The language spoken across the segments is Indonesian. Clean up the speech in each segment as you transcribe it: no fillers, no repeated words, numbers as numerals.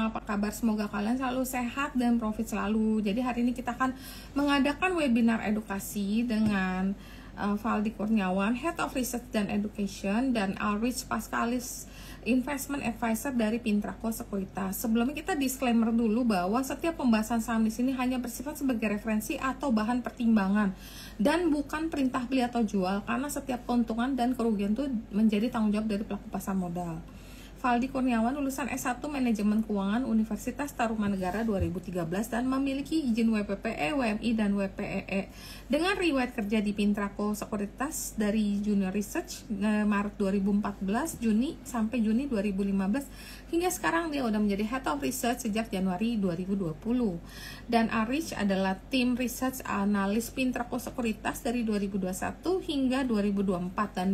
Apa kabar? Semoga kalian selalu sehat dan profit selalu. Jadi hari ini kita akan mengadakan webinar edukasi dengan Valdi Kurniawan, Head of Research dan Education, dan Alrich Pascalis, Investment Advisor dari Pintraco Sekuritas. Sebelumnya kita disclaimer dulu bahwa setiap pembahasan saham di sini hanya bersifat sebagai referensi atau bahan pertimbangan dan bukan perintah beli atau jual, karena setiap keuntungan dan kerugian itu menjadi tanggung jawab dari pelaku pasar modal. Valdi Kurniawan lulusan S1 Manajemen Keuangan Universitas Tarumanegara 2013 dan memiliki izin WPPE, WMI, dan WPEE dengan riwayat kerja di Pintraco Sekuritas dari Junior Research Maret 2014 Juni sampai Juni 2015 hingga sekarang dia udah menjadi Head of Research sejak Januari 2020. Dan Arich adalah tim research analis Pintraco Sekuritas dari 2021 hingga 2024 dan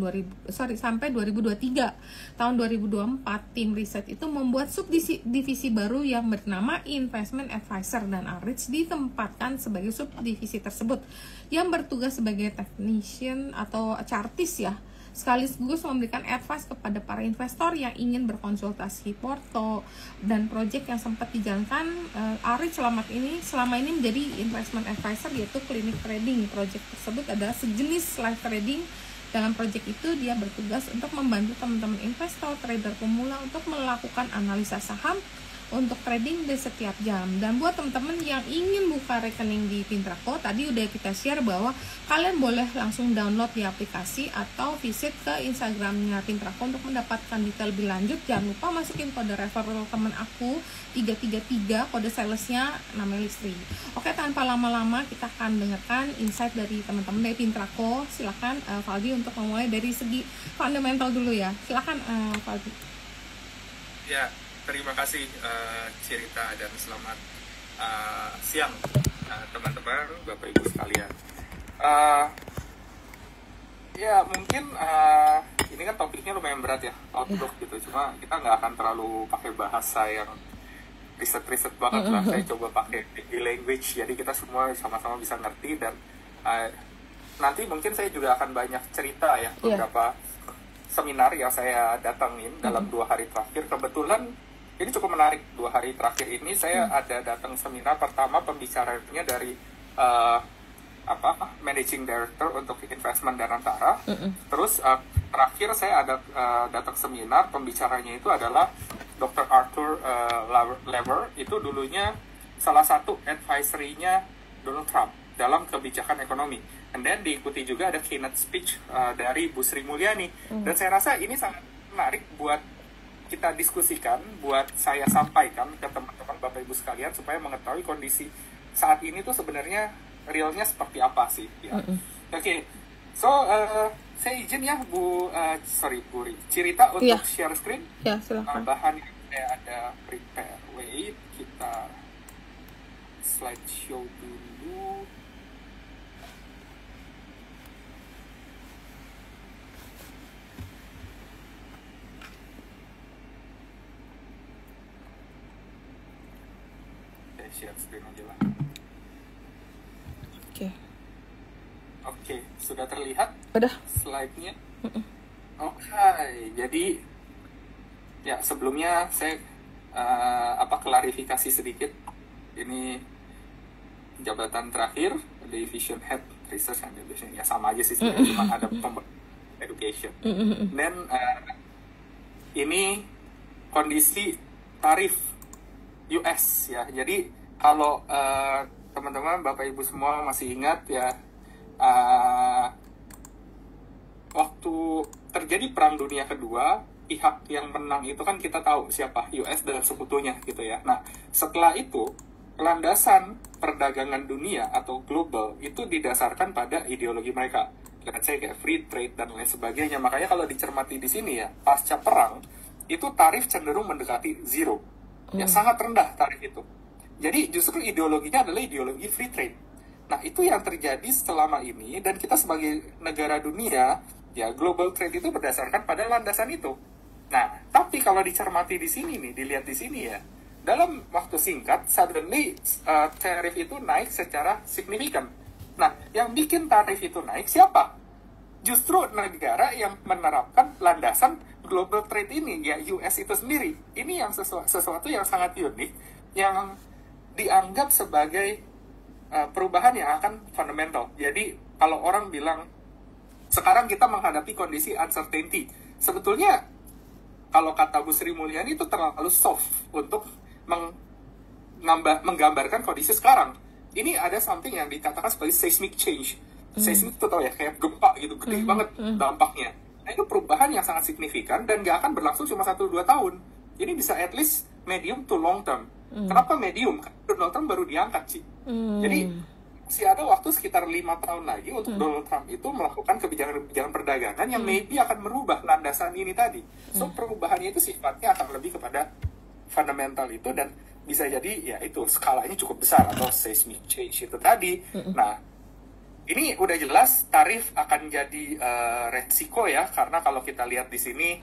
sampai 2023. Tahun 2024 tim riset itu membuat subdivisi baru yang bernama Investment Advisor, dan Arich ditempatkan sebagai subdivisi tersebut yang bertugas sebagai technician atau chartis ya, sekaligus memberikan advice kepada para investor yang ingin berkonsultasi porto dan proyek yang sempat dijalankan. Arich selama ini menjadi investment advisor, yaitu clinic trading. Proyek tersebut adalah sejenis live trading. Dalam proyek itu dia bertugas untuk membantu teman-teman investor, trader pemula untuk melakukan analisa saham untuk trading di setiap jam. Dan buat teman-teman yang ingin buka rekening di Pintraco, tadi udah kita share bahwa kalian boleh langsung download di aplikasi atau visit ke Instagramnya Pintraco untuk mendapatkan detail lebih lanjut. Jangan lupa masukin kode referral teman aku 333, kode salesnya namanya Listri. Oke, tanpa lama-lama kita akan dengarkan insight dari teman-teman dari Pintraco. Silakan Valdi untuk memulai dari segi fundamental dulu ya. Silakan Valdi. Ya, terima kasih Cirita, dan selamat siang teman-teman, Bapak Ibu sekalian. Ya mungkin ini kan topiknya lumayan berat ya, outlook gitu. Cuma kita nggak akan terlalu pakai bahasa yang riset banget lah. Saya coba pakai di language, jadi kita semua sama-sama bisa ngerti. Dan nanti mungkin saya juga akan banyak cerita ya, beberapa seminar yang saya datangin dalam 2 hari terakhir. Kebetulan ini cukup menarik. 2 hari terakhir ini saya ada datang seminar. Pertama pembicaranya dari Managing Director untuk Investment dan Antara. Terus terakhir saya ada datang seminar, pembicaranya itu adalah Dr. Arthur Lever. Itu dulunya salah satu advisory-nya Donald Trump dalam kebijakan ekonomi. And then diikuti juga ada keynote speech dari Bu Sri Mulyani. Dan saya rasa ini sangat menarik buat kita diskusikan, buat saya sampaikan ke teman-teman Bapak Ibu sekalian supaya mengetahui kondisi saat ini tuh sebenarnya realnya seperti apa sih ya. Oke. So saya izin ya Bu Cirita untuk share screen. Ya, silakan. Bahan ini saya ada prepare. Wait, kita slideshow dulu. Share screen aja lah. Oke, sudah terlihat? Udah. Slide-nya? Oke, jadi ya sebelumnya saya klarifikasi sedikit. Ini jabatan terakhir, Division Head Research and Education. Ya sama aja sih sebenarnya, cuma ada education. Dan ini kondisi tarif US ya. Jadi kalau teman-teman Bapak Ibu semua masih ingat ya, waktu terjadi Perang Dunia Kedua, pihak yang menang itu kan kita tahu siapa, US dan sekutunya gitu ya. Nah setelah itu landasan perdagangan dunia atau global itu didasarkan pada ideologi mereka. Let's say kayak free trade dan lain sebagainya. Makanya kalau dicermati di sini ya, pasca perang itu tarif cenderung mendekati zero. Ya sangat rendah tarif itu. Jadi justru ideologinya adalah ideologi free trade. Nah itu yang terjadi selama ini, dan kita sebagai negara dunia ya, global trade itu berdasarkan pada landasan itu. Nah tapi kalau dicermati di sini nih, dilihat di sini ya, dalam waktu singkat suddenly tarif itu naik secara signifikan. Nah yang bikin tarif itu naik siapa? Justru negara yang menerapkan landasan global trade ini, ya US itu sendiri, ini yang sesuatu yang sangat unik, yang dianggap sebagai perubahan yang akan fundamental. Jadi kalau orang bilang sekarang kita menghadapi kondisi uncertainty, sebetulnya kalau kata Bu Sri Mulyani itu terlalu soft untuk menggambarkan kondisi sekarang. Ini ada something yang dikatakan sebagai seismic change. Seismic itu tau ya, kayak gempa gitu, gede banget dampaknya. Nah, itu perubahan yang sangat signifikan dan gak akan berlangsung cuma 1-2 tahun. Ini bisa at least medium to long term. Kenapa medium? Karena Donald Trump baru diangkat sih. Jadi masih ada waktu sekitar 5 tahun lagi untuk Donald Trump itu melakukan kebijakan-kebijakan perdagangan yang maybe akan merubah landasan ini tadi. So perubahannya itu sifatnya akan lebih kepada fundamental itu, dan bisa jadi ya itu skalanya cukup besar atau seismic change itu tadi. Nah, ini udah jelas tarif akan jadi resiko ya, karena kalau kita lihat di sini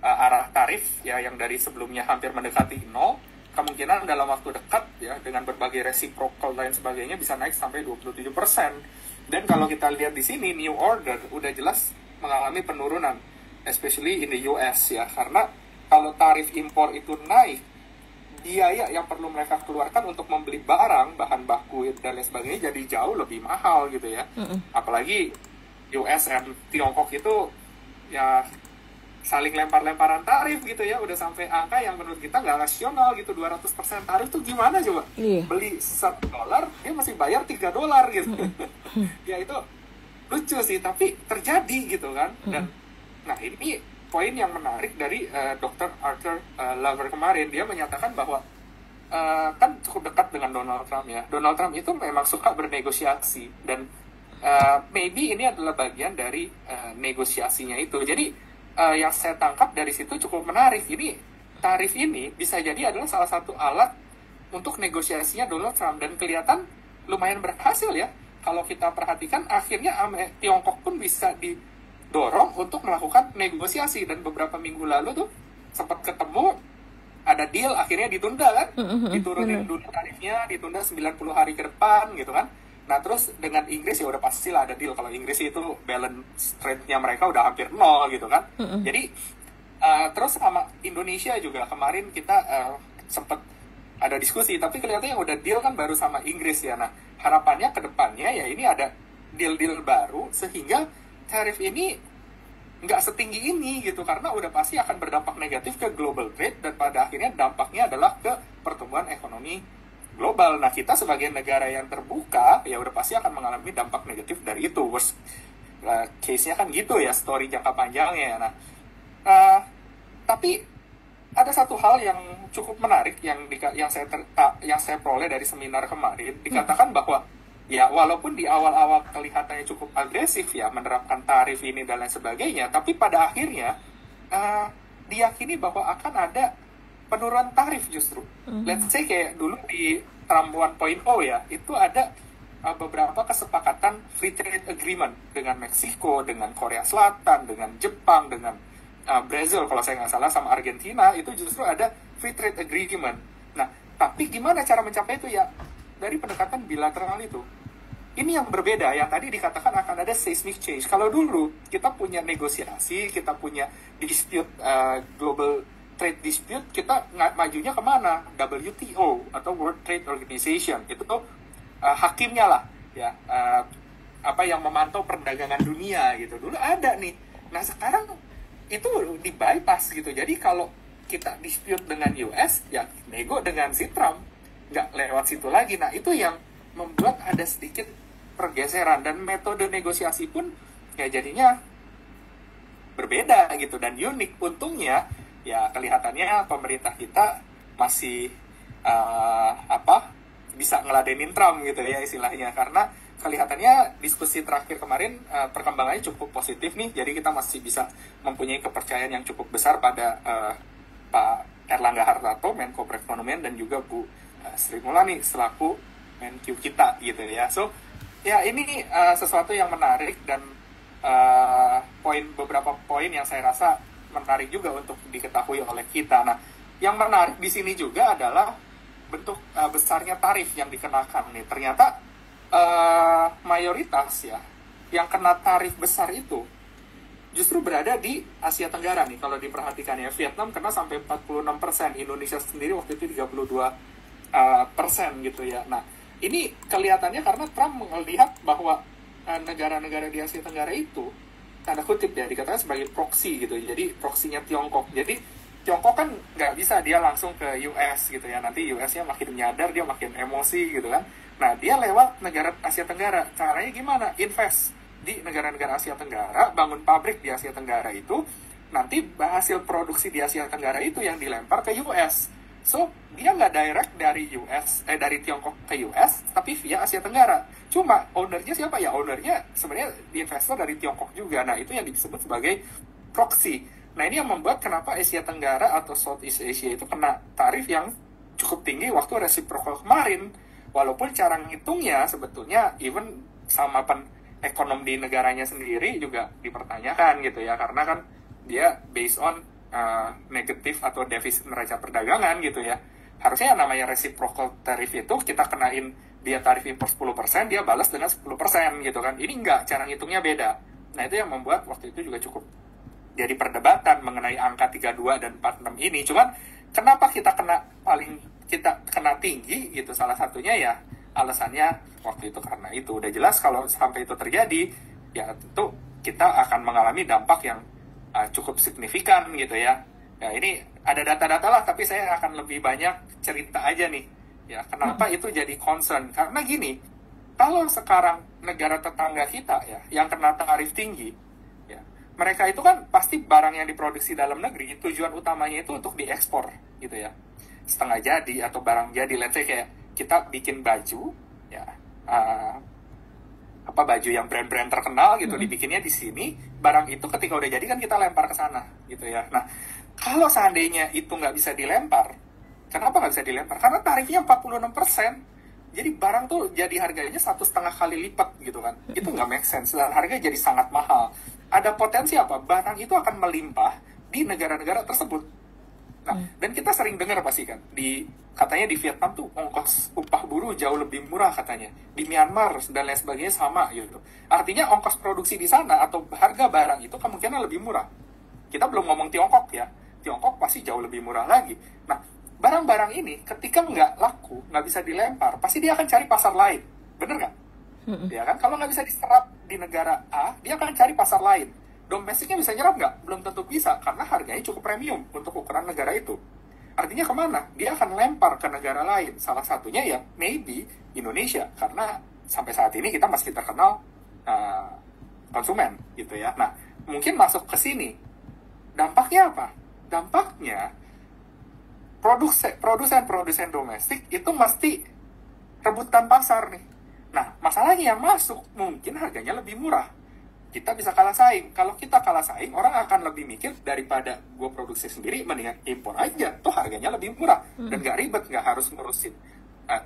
arah tarif ya yang dari sebelumnya hampir mendekati 0, kemungkinan dalam waktu dekat ya dengan berbagai reciprocal dan sebagainya bisa naik sampai 27%. Dan kalau kita lihat di sini new order udah jelas mengalami penurunan, especially in the US ya, karena kalau tarif impor itu naik, biaya yang perlu mereka keluarkan untuk membeli barang, bahan baku dan lain sebagainya jadi jauh lebih mahal gitu ya. Apalagi US dan Tiongkok itu ya saling lempar-lemparan tarif gitu ya, udah sampai angka yang menurut kita nggak rasional gitu. 200% tarif tuh gimana coba? Beli $1 dia masih bayar $3 gitu. Ya itu lucu sih, tapi terjadi gitu kan. Dan nah ini poin yang menarik dari Dr. Arthur Lover kemarin. Dia menyatakan bahwa kan cukup dekat dengan Donald Trump ya. Donald Trump itu memang suka bernegosiasi, dan maybe ini adalah bagian dari negosiasinya itu. Jadi yang saya tangkap dari situ cukup menarik. Ini tarif ini bisa jadi adalah salah satu alat untuk negosiasinya Donald Trump, dan kelihatan lumayan berhasil ya. Kalau kita perhatikan akhirnya Tiongkok pun bisa didorong untuk melakukan negosiasi, dan beberapa minggu lalu tuh sempat ketemu, ada deal, akhirnya ditunda kan, diturunin dulu tarifnya, ditunda 90 hari ke depan gitu kan. Nah terus dengan Inggris ya udah pastilah ada deal. Kalau Inggris itu balance trade-nya mereka udah hampir 0 gitu kan. Jadi terus sama Indonesia juga kemarin kita sempat ada diskusi, tapi kelihatannya yang udah deal kan baru sama Inggris ya. Nah harapannya ke depannya ya ini ada deal-deal baru sehingga tarif ini nggak setinggi ini gitu, karena udah pasti akan berdampak negatif ke global trade, dan pada akhirnya dampaknya adalah ke pertumbuhan ekonomi global. Nah kita sebagai negara yang terbuka ya udah pasti akan mengalami dampak negatif dari itu. Worst case-nya kan gitu ya, story jangka panjangnya. Nah tapi ada satu hal yang cukup menarik yang saya peroleh dari seminar kemarin. Dikatakan bahwa ya walaupun di awal-awal kelihatannya cukup agresif ya menerapkan tarif ini dan lain sebagainya, tapi pada akhirnya diyakini bahwa akan ada penurunan tarif justru. Let's say kayak dulu di Trump 1.0 ya, itu ada beberapa kesepakatan free trade agreement dengan Meksiko, dengan Korea Selatan, dengan Jepang, dengan Brazil kalau saya nggak salah, sama Argentina, itu justru ada free trade agreement. Nah, tapi gimana cara mencapai itu ya? Dari pendekatan bilateral itu. Ini yang berbeda, yang tadi dikatakan akan ada seismic change. Kalau dulu kita punya negosiasi, kita punya dispute, global trade dispute, kita majunya kemana? WTO atau World Trade Organization. Itu tuh hakimnya lah, ya, yang memantau perdagangan dunia gitu. Dulu ada nih. Nah sekarang itu di bypass gitu. Jadi kalau kita dispute dengan US, ya nego dengan si Trump, nggak lewat situ lagi. Nah itu yang membuat ada sedikit pergeseran, dan metode negosiasi pun ya jadinya berbeda gitu dan unik. Untungnya ya kelihatannya pemerintah kita masih bisa ngeladenin Trump gitu ya istilahnya, karena kelihatannya diskusi terakhir kemarin perkembangannya cukup positif nih. Jadi kita masih bisa mempunyai kepercayaan yang cukup besar pada Pak Erlangga Hartarto, Menko Perekonomian, dan juga Bu Sri Mulyani selaku Menq kita gitu ya. So ya ini sesuatu yang menarik, dan beberapa poin yang saya rasa menarik juga untuk diketahui oleh kita. Nah yang menarik di sini juga adalah bentuk besarnya tarif yang dikenakan nih. Ternyata mayoritas ya yang kena tarif besar itu justru berada di Asia Tenggara nih kalau diperhatikan ya. Vietnam kena sampai 46%, Indonesia sendiri waktu itu 32% gitu ya. Nah, ini kelihatannya karena Trump melihat bahwa negara-negara di Asia Tenggara itu tanda kutip ya dikatakan sebagai proxy gitu. Jadi proksinya Tiongkok. Jadi Tiongkok kan nggak bisa dia langsung ke US gitu ya. Nanti US-nya makin nyadar, dia makin emosi gitu kan. Nah, dia lewat negara Asia Tenggara. Caranya gimana? Invest di negara-negara Asia Tenggara, bangun pabrik di Asia Tenggara itu. Nanti hasil produksi di Asia Tenggara itu yang dilempar ke US. So, dia nggak direct dari dari Tiongkok ke US, tapi via Asia Tenggara. Cuma, ownernya siapa ya? Ownernya sebenarnya investor dari Tiongkok juga. Nah, itu yang disebut sebagai proxy. Nah, ini yang membuat kenapa Asia Tenggara atau Southeast Asia itu kena tarif yang cukup tinggi waktu reciprocal kemarin. Walaupun cara ngitungnya sebetulnya even sama ekonom di negaranya sendiri juga dipertanyakan gitu ya. Karena kan dia based on negatif atau defisit neraca perdagangan gitu ya. Harusnya yang namanya reciprocal tarif itu kita kenain dia tarif impor 10%, dia balas dengan 10% gitu kan. Ini enggak, cara ngitungnya beda. Nah, itu yang membuat waktu itu juga cukup jadi perdebatan mengenai angka 32 dan 46 ini. Cuman kenapa kita kena tinggi gitu, salah satunya ya alasannya waktu itu karena itu udah jelas kalau sampai itu terjadi ya tentu kita akan mengalami dampak yang cukup signifikan gitu ya. Ya ini ada data-data lah, tapi saya akan lebih banyak cerita aja nih ya kenapa itu jadi concern. Karena gini, kalau sekarang negara tetangga kita ya yang kena tarif tinggi, mereka itu kan pasti barang yang diproduksi dalam negeri, tujuan utamanya itu untuk diekspor gitu ya. Setengah jadi atau barang jadi, let's say kayak kita bikin baju ya, baju yang brand-brand terkenal gitu, dibikinnya di sini, barang itu ketika udah jadi kan kita lempar ke sana gitu ya. Nah, kalau seandainya itu nggak bisa dilempar, kenapa nggak bisa dilempar? Karena tarifnya 46%. Jadi barang tuh jadi harganya 1,5 kali lipat gitu kan. Itu nggak make sense, dan harganya jadi sangat mahal. Ada potensi apa? Barang itu akan melimpah di negara-negara tersebut. Nah, dan kita sering dengar pasti kan, katanya di Vietnam tuh ongkos upah buruh jauh lebih murah katanya. Di Myanmar dan lain sebagainya sama gitu. Artinya ongkos produksi di sana atau harga barang itu kemungkinan lebih murah. Kita belum ngomong Tiongkok ya. Tiongkok pasti jauh lebih murah lagi. Nah, barang-barang ini ketika nggak laku, nggak bisa dilempar, pasti dia akan cari pasar lain. Bener nggak? Ya kan, kalau nggak bisa diserap di negara A, dia akan cari pasar lain. Domestiknya bisa nyerap nggak? Belum tentu bisa, karena harganya cukup premium untuk ukuran negara itu. Artinya kemana? Dia akan lempar ke negara lain. Salah satunya ya maybe Indonesia, karena sampai saat ini kita masih terkenal konsumen gitu ya. Nah, mungkin masuk ke sini. Dampaknya apa? Dampaknya produsen domestik itu mesti rebutan pasar nih. Nah, masalahnya yang masuk mungkin harganya lebih murah. Kita bisa kalah saing. Kalau kita kalah saing, orang akan lebih mikir daripada gue produksi sendiri, mendingan impor aja. Tuh harganya lebih murah. Dan gak ribet, gak harus ngurusin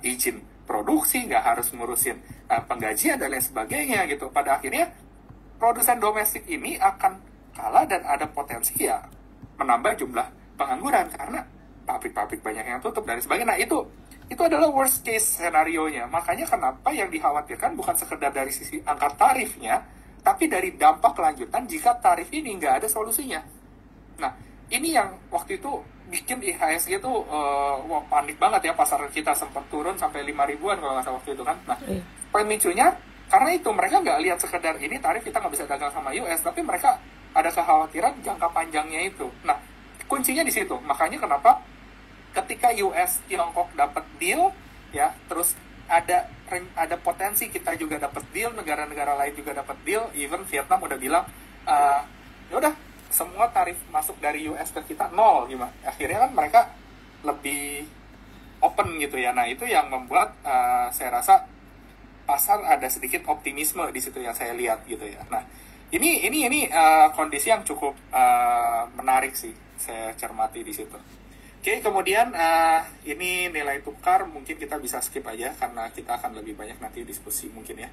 izin produksi, gak harus ngurusin penggajian dan lain sebagainya gitu. Pada akhirnya, produsen domestik ini akan kalah dan ada potensi ya menambah jumlah pengangguran. Karena pabrik-pabrik banyak yang tutup dan sebagainya. Nah, itu adalah worst case scenario-nya. Makanya kenapa yang dikhawatirkan bukan sekedar dari sisi angka tarifnya, tapi dari dampak lanjutan jika tarif ini nggak ada solusinya. Nah, ini yang waktu itu bikin IHSG itu panik banget ya, pasar kita sempat turun sampai 5 ribuan kalau nggak salah waktu itu kan. Nah, pemicunya karena itu mereka nggak lihat sekedar ini tarif kita nggak bisa dagang sama US, tapi mereka ada kekhawatiran jangka panjangnya itu. Nah, kuncinya di situ. Makanya kenapa ketika US Tiongkok dapat deal ya, terus ada potensi kita juga dapat deal, negara-negara lain juga dapat deal, even Vietnam udah bilang ya udah semua tarif masuk dari US ke kita nol gimana. Akhirnya kan mereka lebih open gitu ya. Nah, itu yang membuat saya rasa pasar ada sedikit optimisme di situ yang saya lihat gitu ya. Nah, ini kondisi yang cukup menarik sih saya cermati di situ. Oke, kemudian ini nilai tukar mungkin kita bisa skip aja karena kita akan lebih banyak nanti diskusi mungkin ya.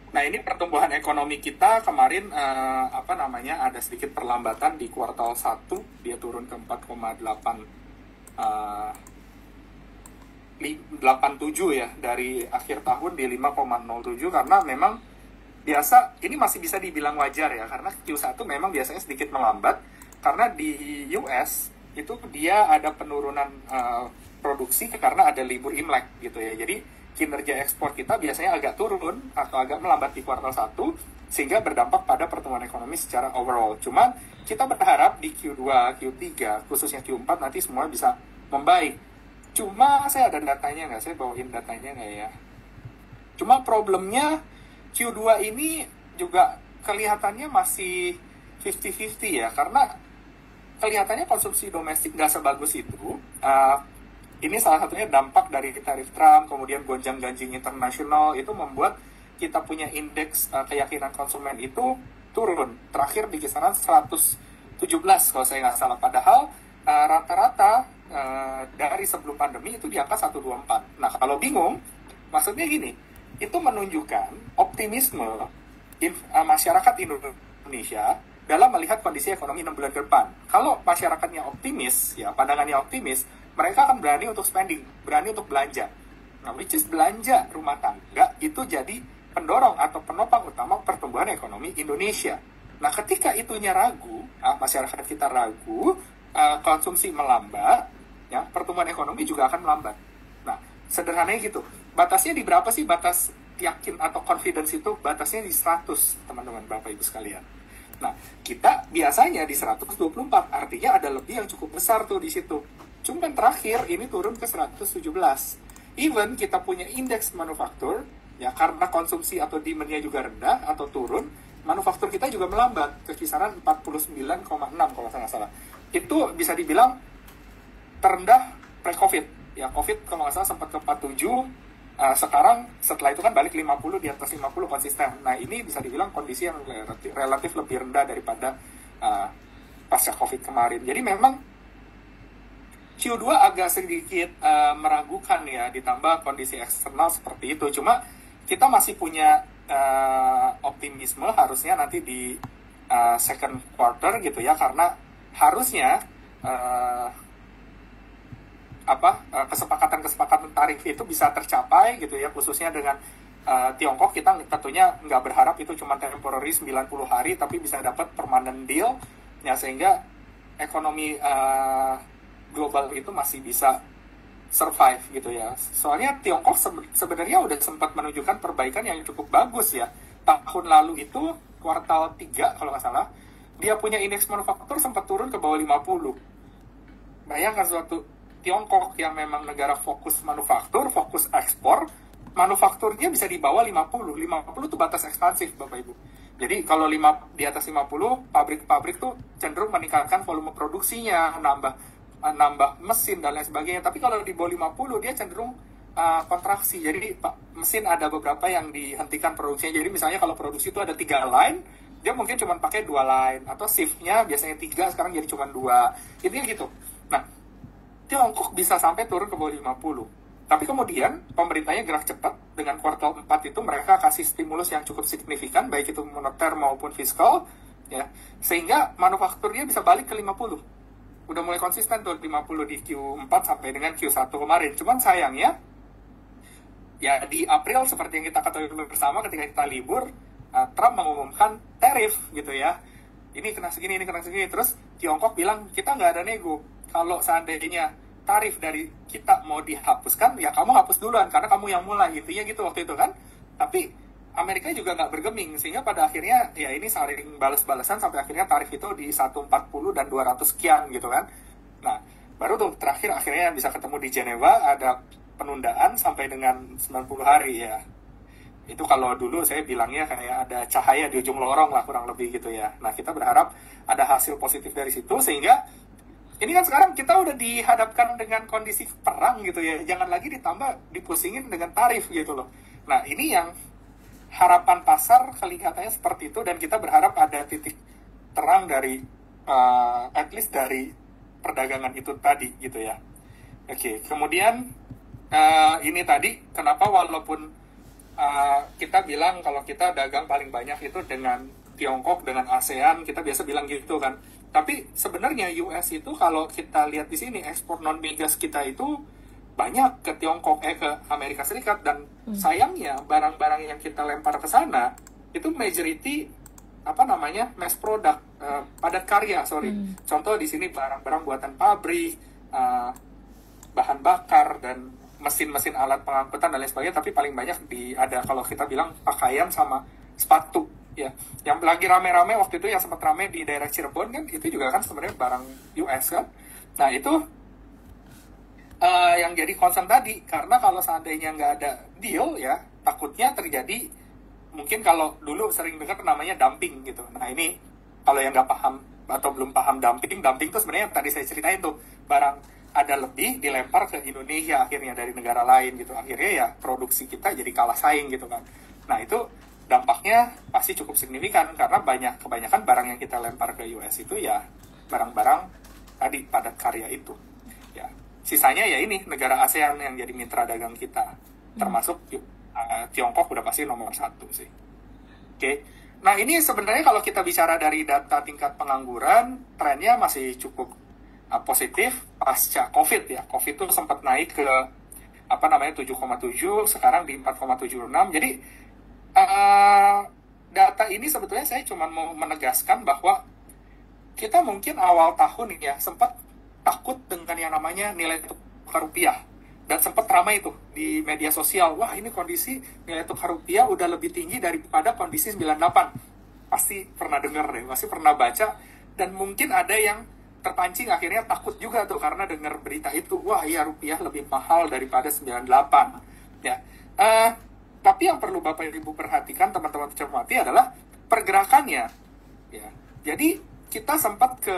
Nah, ini pertumbuhan ekonomi kita kemarin ada sedikit perlambatan di kuartal 1, dia turun ke 4,87 ya dari akhir tahun di 5,07 karena memang biasa ini masih bisa dibilang wajar ya, karena Q1 memang biasanya sedikit melambat, karena di US itu dia ada penurunan produksi karena ada libur Imlek gitu ya. Jadi kinerja ekspor kita biasanya agak turun atau agak melambat di kuartal 1, sehingga berdampak pada pertumbuhan ekonomi secara overall. Cuman kita berharap di Q2, Q3, khususnya Q4 nanti semua bisa membaik. Cuma saya ada datanya nggak? Saya bawain datanya nggak ya? Cuma problemnya Q2 ini juga kelihatannya masih 50-50 ya, karena kelihatannya konsumsi domestik nggak sebagus itu. Ini salah satunya dampak dari tarif Trump, kemudian gonjang-ganjing internasional, itu membuat kita punya indeks keyakinan konsumen itu turun. Terakhir di kisaran 117 kalau saya nggak salah. Padahal rata-rata dari sebelum pandemi itu di angka 124. Nah, kalau bingung, maksudnya gini, itu menunjukkan optimisme masyarakat Indonesia dalam melihat kondisi ekonomi 6 bulan ke depan. Kalau masyarakatnya optimis, ya pandangannya optimis, mereka akan berani untuk spending, berani untuk belanja. Nah, which is belanja rumah tangga itu jadi pendorong atau penopang utama pertumbuhan ekonomi Indonesia. Nah, ketika itunya ragu, masyarakat kita ragu, konsumsi melambat, ya pertumbuhan ekonomi juga akan melambat. Nah, sederhananya gitu. Batasnya di berapa sih batas yakin atau confidence itu? Batasnya di 100, teman-teman, Bapak Ibu sekalian. Nah, kita biasanya di 124, artinya ada lebih yang cukup besar tuh di situ. Cuman terakhir ini turun ke 117. Even kita punya indeks manufaktur, ya karena konsumsi atau demand-nya juga rendah atau turun, manufaktur kita juga melambat ke kisaran 49,6 kalau saya nggak salah. Itu bisa dibilang terendah pre-COVID. Ya, COVID kalau nggak salah sempat ke 47, sekarang setelah itu kan balik 50, di atas 50 konsisten. Nah, ini bisa dibilang kondisi yang relatif lebih rendah daripada pasca COVID kemarin. Jadi memang Q2 agak sedikit meragukan ya, ditambah kondisi eksternal seperti itu. Cuma kita masih punya optimisme harusnya nanti di second quarter gitu ya, karena harusnya kesepakatan tarif itu bisa tercapai gitu ya, khususnya dengan Tiongkok. Kita tentunya nggak berharap itu cuma temporary 90 hari, tapi bisa dapat permanent deal ya, sehingga ekonomi global itu masih bisa survive gitu ya. Soalnya Tiongkok sebenarnya udah sempat menunjukkan perbaikan yang cukup bagus ya. Tahun lalu itu kuartal 3 kalau nggak salah, dia punya indeks manufaktur sempat turun ke bawah 50. Bayangkan suatu Tiongkok yang memang negara fokus manufaktur, fokus ekspor, manufakturnya bisa di bawah 50. 50 itu batas ekspansif, Bapak Ibu. Jadi kalau di atas 50, pabrik-pabrik tuh cenderung meningkatkan volume produksinya, nambah mesin dan lain sebagainya. Tapi kalau di bawah 50, dia cenderung kontraksi. Jadi mesin ada beberapa yang dihentikan produksinya. Jadi misalnya kalau produksi itu ada 3 line, dia mungkin cuma pakai 2 line. Atau shiftnya biasanya 3, sekarang jadi cuma 2. Intinya gitu. Nah, Tiongkok bisa sampai turun ke bawah 50. Tapi kemudian pemerintahnya gerak cepat. Dengan kuartal 4 itu mereka kasih stimulus yang cukup signifikan, baik itu moneter maupun fiskal, ya, sehingga manufakturnya bisa balik ke 50. Udah mulai konsisten tuh 50 di Q4 sampai dengan Q1 kemarin. Cuman sayangnya, ya di April seperti yang kita ketahui bersama ketika kita libur, Trump mengumumkan tarif gitu ya. Ini kena segini, terus Tiongkok bilang kita nggak ada nego. Kalau seandainya tarif dari kita mau dihapuskan, ya kamu hapus duluan, karena kamu yang mulai, intinya gitu waktu itu kan. Tapi Amerika juga nggak bergeming, sehingga pada akhirnya ya ini saling balas-balasan sampai akhirnya tarif itu di 140 dan 200 sekian gitu kan. Nah, baru tuh terakhir akhirnya bisa ketemu di Geneva, ada penundaan sampai dengan 90 hari ya. Itu kalau dulu saya bilangnya kayak ada cahaya di ujung lorong lah, kurang lebih gitu ya. Nah, kita berharap ada hasil positif dari situ, sehingga ini kan sekarang kita udah dihadapkan dengan kondisi perang gitu ya. Jangan lagi ditambah dipusingin dengan tarif gitu loh. Nah, ini yang harapan pasar kelihatannya seperti itu, dan kita berharap ada titik terang dari at least dari perdagangan itu tadi gitu ya. Oke, kemudian ini tadi kenapa walaupun kita bilang kalau kita dagang paling banyak itu dengan Tiongkok, dengan ASEAN, kita biasa bilang gitu kan. Tapi sebenarnya US itu kalau kita lihat di sini ekspor non migas kita itu banyak ke Tiongkok, ke Amerika Serikat, dan sayangnya barang-barang yang kita lempar ke sana itu majority mass product, padat karya, sorry. Contoh di sini barang-barang buatan pabrik, bahan bakar dan mesin-mesin alat pengangkutan dan lain sebagainya, tapi paling banyak ada kalau kita bilang pakaian sama sepatu ya. Yang lagi rame-rame waktu itu yang sempat rame di daerah Cirebon kan, itu juga kan sebenarnya barang US kan. Nah itu yang jadi concern tadi, karena kalau seandainya nggak ada deal ya, takutnya terjadi, mungkin kalau dulu sering dengar namanya dumping gitu. Nah ini kalau yang nggak paham atau belum paham dumping itu sebenarnya tadi saya ceritain tuh, barang ada lebih dilempar ke Indonesia akhirnya dari negara lain gitu, akhirnya ya produksi kita jadi kalah saing gitu kan. Nah itu dampaknya pasti cukup signifikan, karena kebanyakan barang yang kita lempar ke US itu ya barang-barang tadi padat karya itu ya. Sisanya ya ini negara ASEAN yang jadi mitra dagang kita, termasuk Tiongkok udah pasti nomor 1 sih. Oke. Nah ini sebenarnya kalau kita bicara dari data tingkat pengangguran, trennya masih cukup positif pasca COVID ya. COVID itu sempat naik ke 7,7, sekarang di 4,76. Jadi data ini sebetulnya saya cuma mau menegaskan bahwa kita mungkin awal tahun ya sempat takut dengan yang namanya nilai tukar rupiah, dan sempat ramai itu di media sosial, wah ini kondisi nilai tukar rupiah udah lebih tinggi daripada kondisi 98. Pasti pernah dengar deh, pasti pernah baca, dan mungkin ada yang terpancing akhirnya takut juga tuh karena dengar berita itu, wah iya rupiah lebih mahal daripada 98 ya. Tapi yang perlu Bapak Ibu perhatikan, teman-teman cermati, adalah pergerakannya ya. Jadi kita sempat ke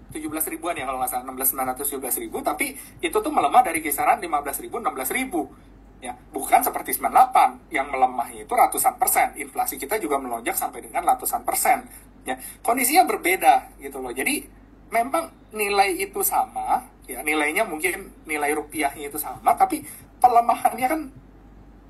17 ribuan ya kalau nggak salah, 16.917 ribu, tapi itu tuh melemah dari kisaran 15 ribu, 16 ribu ya, bukan seperti 98 yang melemah itu ratusan persen. Inflasi kita juga melonjak sampai dengan ratusan persen ya. Kondisinya berbeda gitu loh. Jadi memang nilai itu sama ya, nilainya mungkin nilai rupiahnya itu sama, tapi pelemahannya kan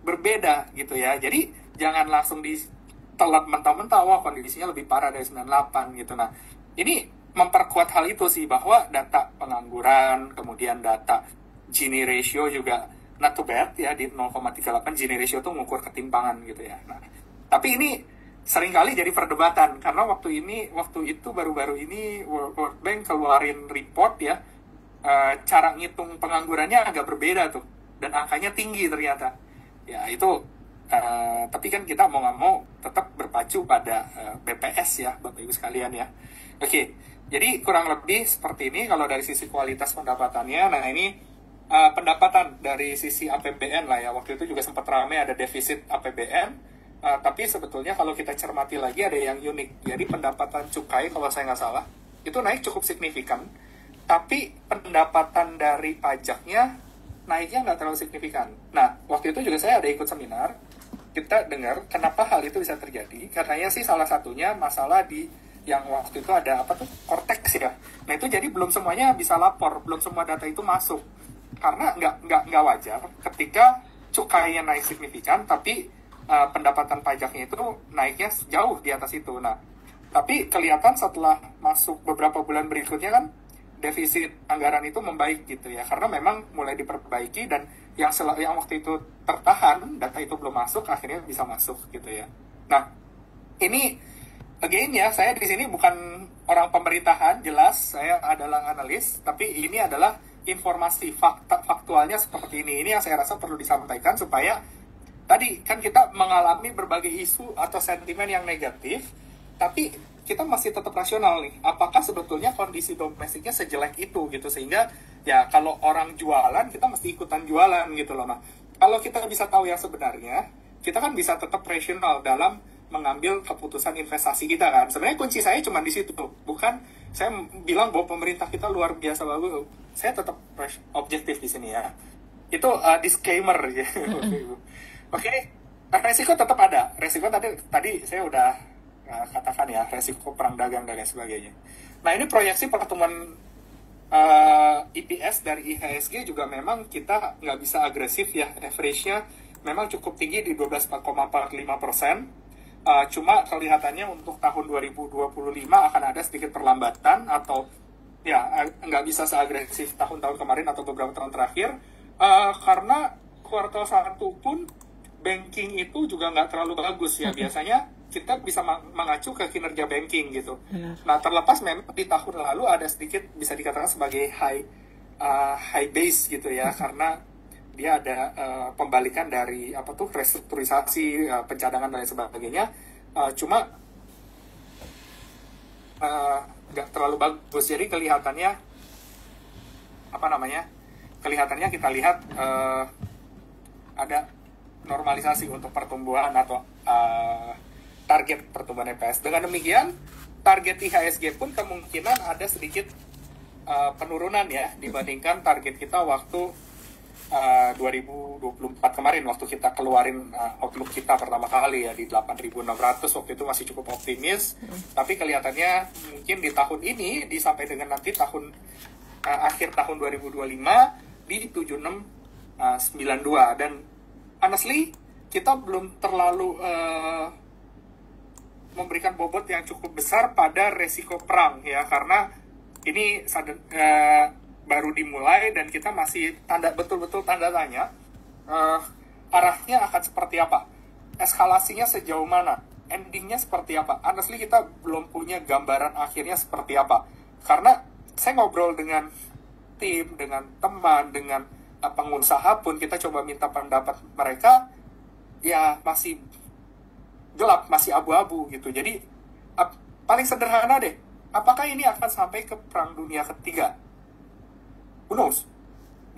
berbeda gitu ya. Jadi jangan langsung ditelan mentah-mentah, wah kondisinya lebih parah dari 98 gitu. Nah ini memperkuat hal itu sih, bahwa data pengangguran, kemudian data Gini ratio juga not too bad ya, di 0,38. Gini ratio tuh mengukur ketimpangan gitu ya. Nah, tapi ini seringkali jadi perdebatan, karena waktu itu baru-baru ini World Bank keluarin report ya, cara ngitung penganggurannya agak berbeda tuh, dan angkanya tinggi ternyata. Ya itu, tapi kan kita mau nggak mau tetap berpacu pada BPS ya, Bapak Ibu sekalian ya. Oke. Jadi kurang lebih seperti ini kalau dari sisi kualitas pendapatannya. Nah ini pendapatan dari sisi APBN lah ya. Waktu itu juga sempat ramai ada defisit APBN. Tapi sebetulnya kalau kita cermati lagi ada yang unik. Jadi pendapatan cukai kalau saya nggak salah itu naik cukup signifikan. Tapi pendapatan dari pajaknya naiknya nggak terlalu signifikan. Nah waktu itu juga saya ada ikut seminar. Kita dengar kenapa hal itu bisa terjadi. Karenanya sih salah satunya masalah di yang waktu itu ada Cortex ya. Nah itu jadi belum semuanya bisa lapor, belum semua data itu masuk, karena nggak wajar ketika cukainya naik signifikan tapi pendapatan pajaknya itu naiknya jauh di atas itu. Nah tapi kelihatan setelah masuk beberapa bulan berikutnya kan defisit anggaran itu membaik gitu ya, karena memang mulai diperbaiki, dan yang waktu itu tertahan data itu belum masuk akhirnya bisa masuk gitu ya. Nah ini again ya, saya di sini bukan orang pemerintahan, jelas saya adalah analis, tapi ini adalah informasi faktualnya seperti ini. Ini yang saya rasa perlu disampaikan supaya tadi kan kita mengalami berbagai isu atau sentimen yang negatif, tapi kita masih tetap rasional nih. Apakah sebetulnya kondisi domestiknya sejelek itu gitu, sehingga ya kalau orang jualan kita mesti ikutan jualan gitu loh. Nah kalau kita bisa tahu yang sebenarnya, kita kan bisa tetap rasional dalam mengambil keputusan investasi kita kan. Sebenarnya kunci saya cuma di situ, bukan saya bilang bahwa pemerintah kita luar biasa bagus. Saya tetap objektif di sini ya. Itu disclaimer ya. Oke. Resiko tetap ada. Resiko tadi saya udah katakan ya, resiko perang dagang dan lain sebagainya. Nah ini proyeksi pertumbuhan EPS dari IHSG juga memang kita nggak bisa agresif ya. Average-nya memang cukup tinggi di 12,45%. Cuma kelihatannya untuk tahun 2025 akan ada sedikit perlambatan, atau ya nggak bisa seagresif tahun-tahun kemarin atau beberapa tahun terakhir, karena kuartal 1 pun banking itu juga nggak terlalu bagus ya. Biasanya kita bisa mengacu ke kinerja banking gitu. Nah, terlepas memang di tahun lalu ada sedikit bisa dikatakan sebagai high base gitu ya, karena dia ada pembalikan dari restrukturisasi pencadangan dan lain sebagainya. Cuma nggak terlalu bagus. Jadi kelihatannya kita lihat ada normalisasi untuk pertumbuhan atau target pertumbuhan EPS. Dengan demikian, target IHSG pun kemungkinan ada sedikit penurunan ya dibandingkan target kita waktu 2024 kemarin, waktu kita keluarin outlook kita pertama kali ya di 8.600. Waktu itu masih cukup optimis, tapi kelihatannya mungkin di tahun ini sampai dengan nanti akhir tahun 2025 di 7692. Dan honestly kita belum terlalu memberikan bobot yang cukup besar pada resiko perang ya, karena ini baru dimulai dan kita masih betul-betul tanda tanya arahnya akan seperti apa, eskalasinya sejauh mana, endingnya seperti apa. Honestly kita belum punya gambaran akhirnya seperti apa, karena saya ngobrol dengan tim, dengan teman, dengan pengusaha pun kita coba minta pendapat mereka, ya masih gelap, masih abu-abu gitu. Jadi paling sederhana deh, apakah ini akan sampai ke perang dunia ketiga? Who knows?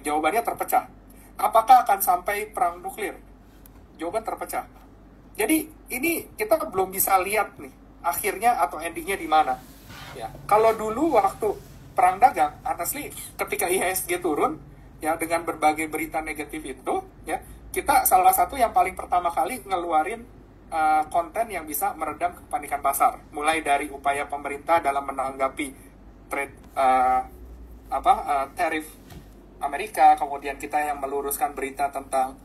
Jawabannya terpecah. Apakah akan sampai perang nuklir? Jawaban terpecah. Jadi ini kita belum bisa lihat nih akhirnya atau endingnya di mana. Ya, kalau dulu waktu perang dagang, honestly ketika IHSG turun ya dengan berbagai berita negatif itu ya, kita salah satu yang paling pertama kali ngeluarin konten yang bisa meredam kepanikan pasar, mulai dari upaya pemerintah dalam menanggapi tarif Amerika, kemudian kita yang meluruskan berita tentang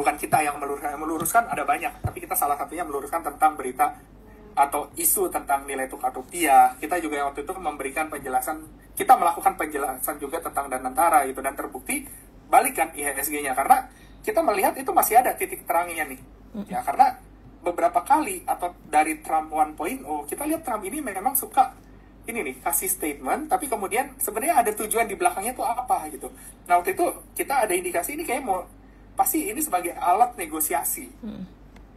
bukan kita yang meluruskan ada banyak, tapi kita salah satunya meluruskan tentang berita atau isu tentang nilai tukar rupiah. Kita juga waktu itu memberikan penjelasan, kita melakukan penjelasan juga tentang Danantara gitu, dan terbukti balikan IHSG-nya karena kita melihat itu masih ada titik terangnya nih. Ya, karena beberapa kali atau dari Trump 1.0 kita lihat Trump ini memang suka ini nih kasih statement, tapi kemudian sebenarnya ada tujuan di belakangnya tuh apa gitu. Nah, waktu itu kita ada indikasi ini kayak pasti ini sebagai alat negosiasi.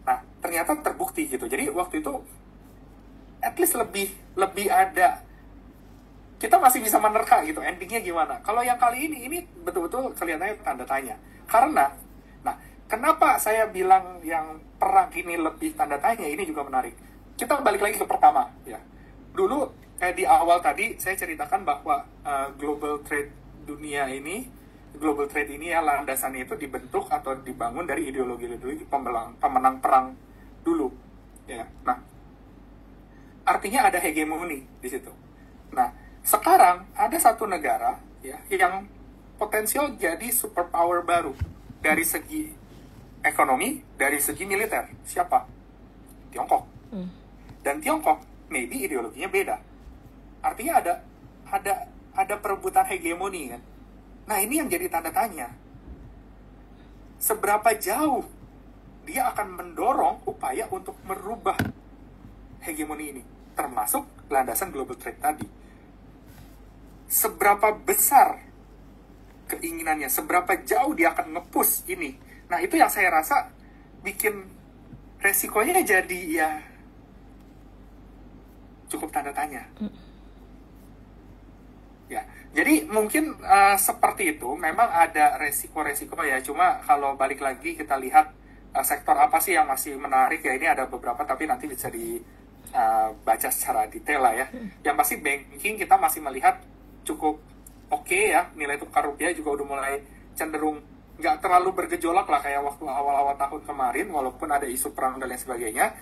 Nah, ternyata terbukti gitu. Jadi waktu itu at least lebih ada, kita masih bisa menerka gitu endingnya gimana. Kalau yang kali ini betul-betul kelihatannya tanda tanya. Karena kenapa saya bilang yang perang ini lebih tanda tanya, ini juga menarik. Kita balik lagi ke pertama ya. Dulu di awal tadi saya ceritakan bahwa global trade ini ya, landasannya itu dibentuk atau dibangun dari ideologi pemenang perang dulu ya. Nah, artinya ada hegemoni di situ. Nah, sekarang ada satu negara ya yang potensial jadi superpower baru dari segi ekonomi, dari segi militer. Siapa? Tiongkok. Dan Tiongkok maybe ideologinya beda. Artinya ada perebutan hegemoni kan. Nah, ini yang jadi tanda tanya. Seberapa jauh dia akan mendorong upaya untuk merubah hegemoni ini, termasuk landasan global trade tadi. Seberapa besar keinginannya, seberapa jauh dia akan nge-push ini. Nah, itu yang saya rasa bikin resikonya jadi ya cukup tanda tanya. Ya, jadi mungkin seperti itu. Memang ada resiko-resiko ya. Cuma kalau balik lagi kita lihat sektor apa sih yang masih menarik ya. Ini ada beberapa tapi nanti bisa dibaca secara detail lah ya. Yang pasti banking kita masih melihat cukup oke ya. Nilai tukar rupiah juga udah mulai cenderung nggak terlalu bergejolak lah kayak waktu awal-awal tahun kemarin, walaupun ada isu perang dan lain sebagainya.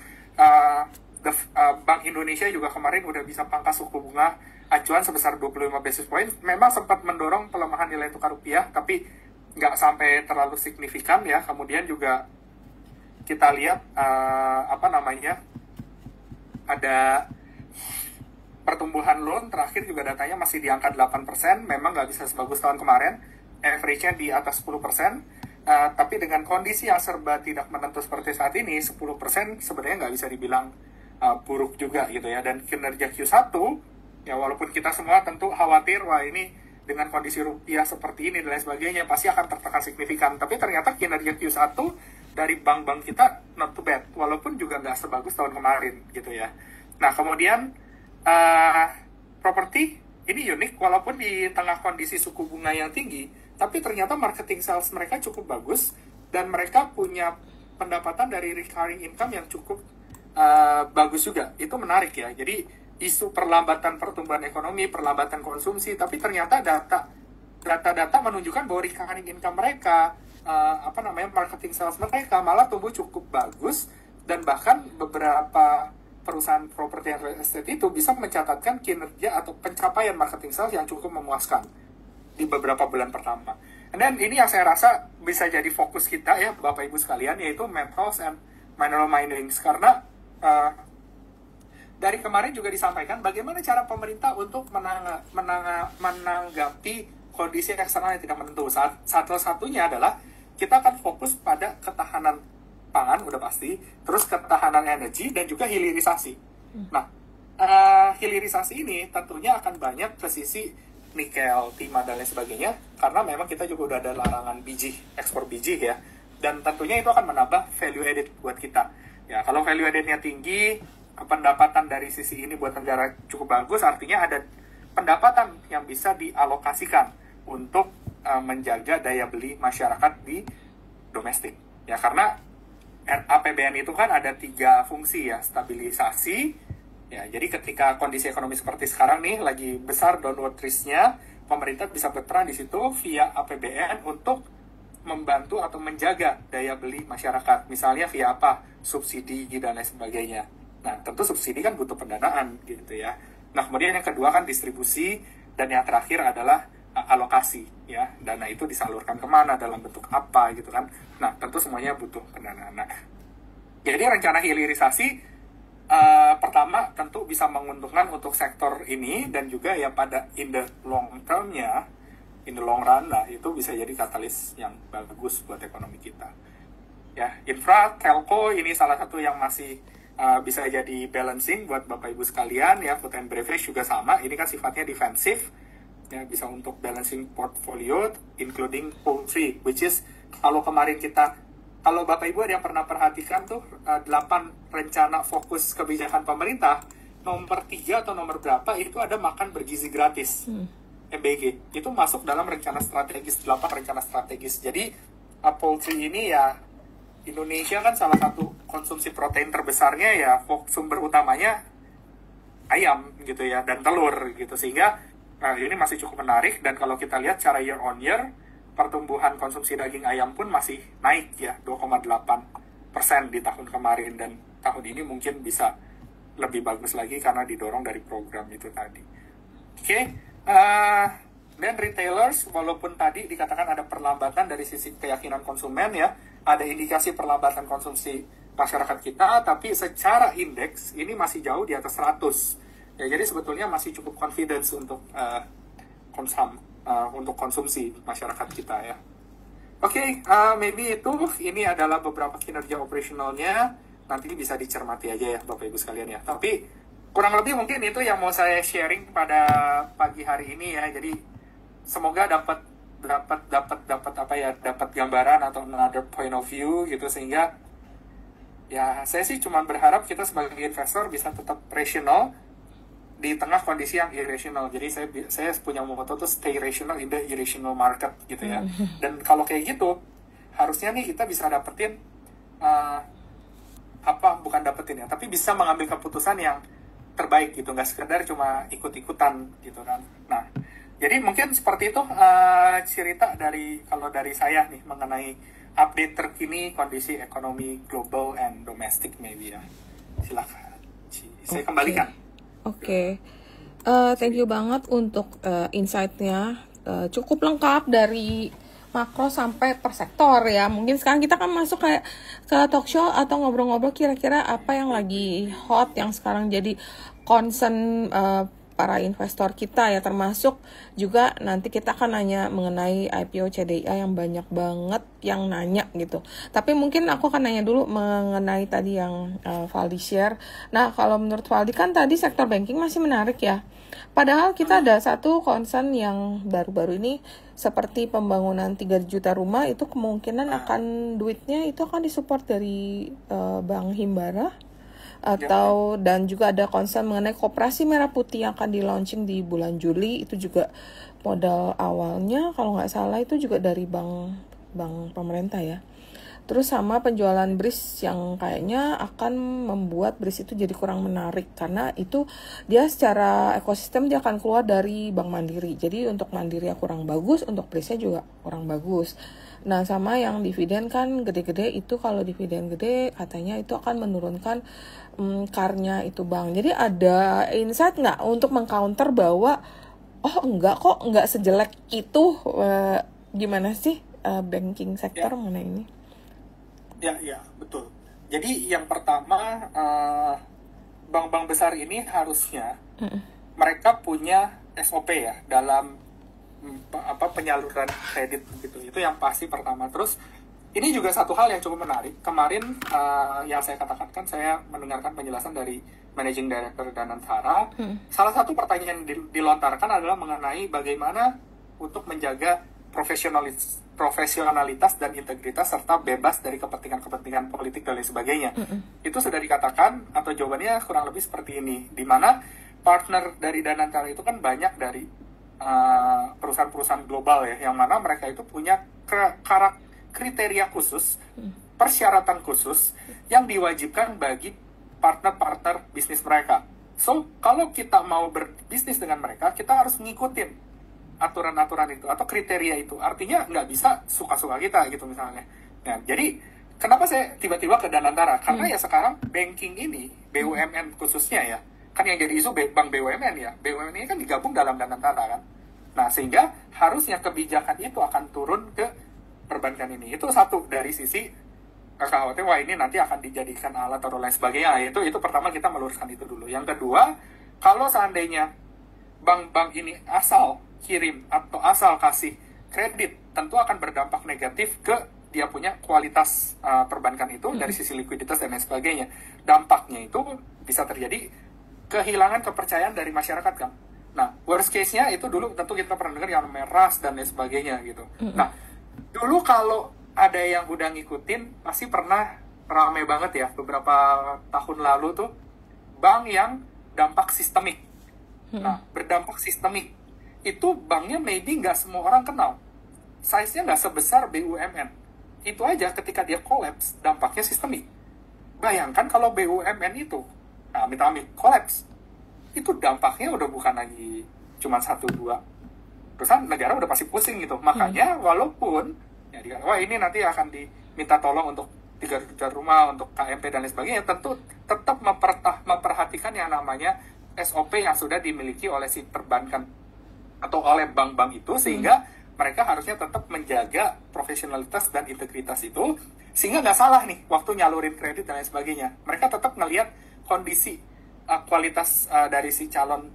Bank Indonesia juga kemarin udah bisa pangkas suku bunga acuan sebesar 25 basis point. Memang sempat mendorong pelemahan nilai tukar rupiah, tapi nggak sampai terlalu signifikan ya. Kemudian juga kita lihat ada pertumbuhan loan terakhir juga datanya masih di angka 8%. Memang nggak bisa sebagus tahun kemarin, average-nya di atas 10%, tapi dengan kondisi yang serba tidak menentu seperti saat ini, 10% sebenarnya nggak bisa dibilang buruk juga gitu ya. Dan kinerja Q1, ya walaupun kita semua tentu khawatir, wah ini dengan kondisi rupiah seperti ini dan lain sebagainya, pasti akan tertekan signifikan. Tapi ternyata kinerja Q1 dari bank-bank kita not too bad, walaupun juga nggak sebagus tahun kemarin gitu ya. Nah kemudian properti ini unik, walaupun di tengah kondisi suku bunga yang tinggi, tapi ternyata marketing sales mereka cukup bagus, dan mereka punya pendapatan dari recurring income yang cukup bagus juga. Itu menarik ya. Jadi isu perlambatan pertumbuhan ekonomi, perlambatan konsumsi, tapi ternyata data menunjukkan bahwa recurring income mereka, marketing sales mereka malah tumbuh cukup bagus, dan bahkan beberapa perusahaan properti dan real estate itu bisa mencatatkan kinerja atau pencapaian marketing sales yang cukup memuaskan di beberapa bulan pertama. Dan ini yang saya rasa bisa jadi fokus kita ya Bapak Ibu sekalian, yaitu metals and mineral minings. Karena dari kemarin juga disampaikan bagaimana cara pemerintah untuk menanggapi kondisi eksternal yang tidak menentu. Satu-satunya adalah kita akan fokus pada ketahanan pangan, udah pasti, terus ketahanan energi, dan juga hilirisasi. Nah, hilirisasi ini tentunya akan banyak ke sisi nikel, timah, dan lain sebagainya, karena memang kita juga udah ada larangan biji, ekspor biji ya, dan tentunya itu akan menambah value added buat kita. Ya, kalau value added-nya tinggi, pendapatan dari sisi ini buat negara cukup bagus, artinya ada pendapatan yang bisa dialokasikan untuk menjaga daya beli masyarakat di domestik. Ya, karena APBN itu kan ada 3 fungsi ya, stabilisasi. Ya, jadi ketika kondisi ekonomi seperti sekarang nih lagi besar downward risk-nya, pemerintah bisa berperan di situ via APBN untuk membantu atau menjaga daya beli masyarakat. Misalnya via apa? Subsidi dan lain sebagainya. Nah, tentu subsidi kan butuh pendanaan gitu ya. Nah, kemudian yang kedua kan distribusi, dan yang terakhir adalah alokasi ya. Dana itu disalurkan kemana, dalam bentuk apa gitu kan. Nah, tentu semuanya butuh pendanaan. Nah, jadi rencana hilirisasi pertama tentu bisa menguntungkan untuk sektor ini, dan juga ya pada in the long term-nya, in the long run lah, itu bisa jadi katalis yang bagus buat ekonomi kita. Ya, infra, telco ini salah satu yang masih bisa jadi balancing buat Bapak Ibu sekalian ya. Food and beverage juga sama, ini kan sifatnya defensif ya, bisa untuk balancing portfolio including poultry, which is kalau kemarin kalau Bapak Ibu ada yang pernah perhatikan tuh 8 rencana fokus kebijakan pemerintah, nomor 3 atau nomor berapa itu ada makan bergizi gratis. MBG itu masuk dalam rencana strategis, 8 rencana strategis. Jadi poultry ini ya, Indonesia kan salah satu konsumsi protein terbesarnya ya, sumber utamanya ayam gitu ya, dan telur gitu, sehingga ini masih cukup menarik. Dan kalau kita lihat secara year on year, pertumbuhan konsumsi daging ayam pun masih naik ya, 2,8% di tahun kemarin, dan tahun ini mungkin bisa lebih bagus lagi karena didorong dari program itu tadi. Oke. Dan retailers, walaupun tadi dikatakan ada perlambatan dari sisi keyakinan konsumen ya, ada indikasi perlambatan konsumsi masyarakat kita, tapi secara indeks ini masih jauh di atas 100. Ya, jadi sebetulnya masih cukup confidence untuk untuk konsumsi masyarakat kita ya. Oke, maybe ini adalah beberapa kinerja operasionalnya, nanti bisa dicermati aja ya Bapak Ibu sekalian ya. Tapi kurang lebih mungkin itu yang mau saya sharing pada pagi hari ini ya. Jadi semoga dapat gambaran atau another point of view gitu, sehingga ya saya sih cuma berharap kita sebagai investor bisa tetap rational di tengah kondisi yang irrational. Jadi saya punya motto tuh stay rational in the irrational market gitu ya. Dan kalau kayak gitu, harusnya nih kita bisa dapetin tapi bisa mengambil keputusan yang terbaik gitu, nggak sekedar cuma ikut-ikutan gitu kan. Nah, jadi mungkin seperti itu cerita dari saya nih mengenai update terkini kondisi ekonomi global and domestic maybe ya. Silakan, saya kembalikan. Oke. Thank you banget untuk insight-nya. Cukup lengkap dari makro sampai per sektor ya. Mungkin sekarang kita kan masuk kayak ke talk show atau ngobrol-ngobrol kira-kira apa yang lagi hot, yang sekarang jadi concern para investor kita ya, termasuk juga nanti kita akan nanya mengenai IPO CDIA yang banyak banget yang nanya gitu. Tapi mungkin aku akan nanya dulu mengenai tadi yang Valdi share. Nah, kalau menurut Valdi kan tadi sektor banking masih menarik ya. Padahal kita ada satu concern yang baru-baru ini seperti pembangunan 3 juta rumah itu kemungkinan akan duitnya itu akan disupport dari Bank Himbara atau dan juga ada concern mengenai Koperasi Merah Putih yang akan di launching di bulan Juli, itu juga modal awalnya kalau nggak salah itu juga dari bank pemerintah ya. Terus sama penjualan BRIS yang kayaknya akan membuat BRIS itu jadi kurang menarik karena itu dia secara ekosistem dia akan keluar dari Bank Mandiri. Jadi untuk Mandiri ya kurang bagus, untuk BRIS-nya juga kurang bagus. Nah, sama yang dividen kan gede-gede itu, kalau dividen gede katanya itu akan menurunkan karnya itu bank. Jadi ada insight nggak untuk mengcounter bahwa enggak sejelek itu, gimana sih banking sektor mengenai ini? Ya, betul. Jadi yang pertama, bank-bank besar ini harusnya mereka punya SOP ya dalam penyaluran kredit gitu. Itu yang pasti pertama. Terus ini juga satu hal yang cukup menarik. Kemarin yang saya katakan kan saya mendengarkan penjelasan dari Managing Director Danantara. Salah satu pertanyaan yang dilontarkan adalah mengenai bagaimana untuk menjaga profesionalitas dan integritas serta bebas dari kepentingan-kepentingan politik dan lain sebagainya. Itu sudah dikatakan atau jawabannya kurang lebih seperti ini, di mana partner dari Danantara itu kan banyak dari perusahaan-perusahaan global ya, yang mana mereka itu punya kriteria khusus, persyaratan khusus yang diwajibkan bagi partner-partner bisnis mereka. So, kalau kita mau berbisnis dengan mereka, kita harus ngikutin aturan-aturan itu atau kriteria itu. Artinya nggak bisa suka-suka kita gitu misalnya. Nah, jadi kenapa saya tiba-tiba ke Danantara? Karena ya sekarang banking ini, BUMN khususnya ya, kan yang jadi isu bank BUMN ya. BUMN ini kan digabung dalam Danantara kan. Nah, sehingga harusnya kebijakan itu akan turun ke perbankan ini. Itu satu dari sisi kekhawatiran, wah ini nanti akan dijadikan alat atau lain sebagainya. Itu pertama kita meluruskan itu dulu. Yang kedua, kalau seandainya bank-bank ini asal kirim atau asal kasih kredit, tentu akan berdampak negatif ke dia punya kualitas perbankan itu dari sisi likuiditas dan lain sebagainya. Dampaknya itu bisa terjadi kehilangan kepercayaan dari masyarakat kan. Nah, worst case-nya itu dulu tentu kita pernah dengar yang namanya RAS dan lain sebagainya gitu. Nah, dulu kalau ada yang udah ngikutin, pasti pernah rame banget ya beberapa tahun lalu tuh bank yang dampak sistemik. Nah, berdampak sistemik itu banknya maybe nggak semua orang kenal. Size-nya nggak sebesar BUMN. Itu aja ketika dia collapse, dampaknya sistemik. Bayangkan kalau BUMN itu, amit-amit collapse, itu dampaknya udah bukan lagi cuma 1-2 perusahaan, negara udah pasti pusing gitu. Makanya walaupun ya, wah ini nanti akan diminta tolong untuk 3 juta rumah, untuk KMP dan lain sebagainya, tentu tetap memperhatikan yang namanya SOP yang sudah dimiliki oleh si perbankan atau oleh bank-bank itu, sehingga mereka harusnya tetap menjaga profesionalitas dan integritas itu, sehingga nggak salah nih waktu nyalurin kredit dan lain sebagainya. Mereka tetap ngelihat kondisi kualitas dari si calon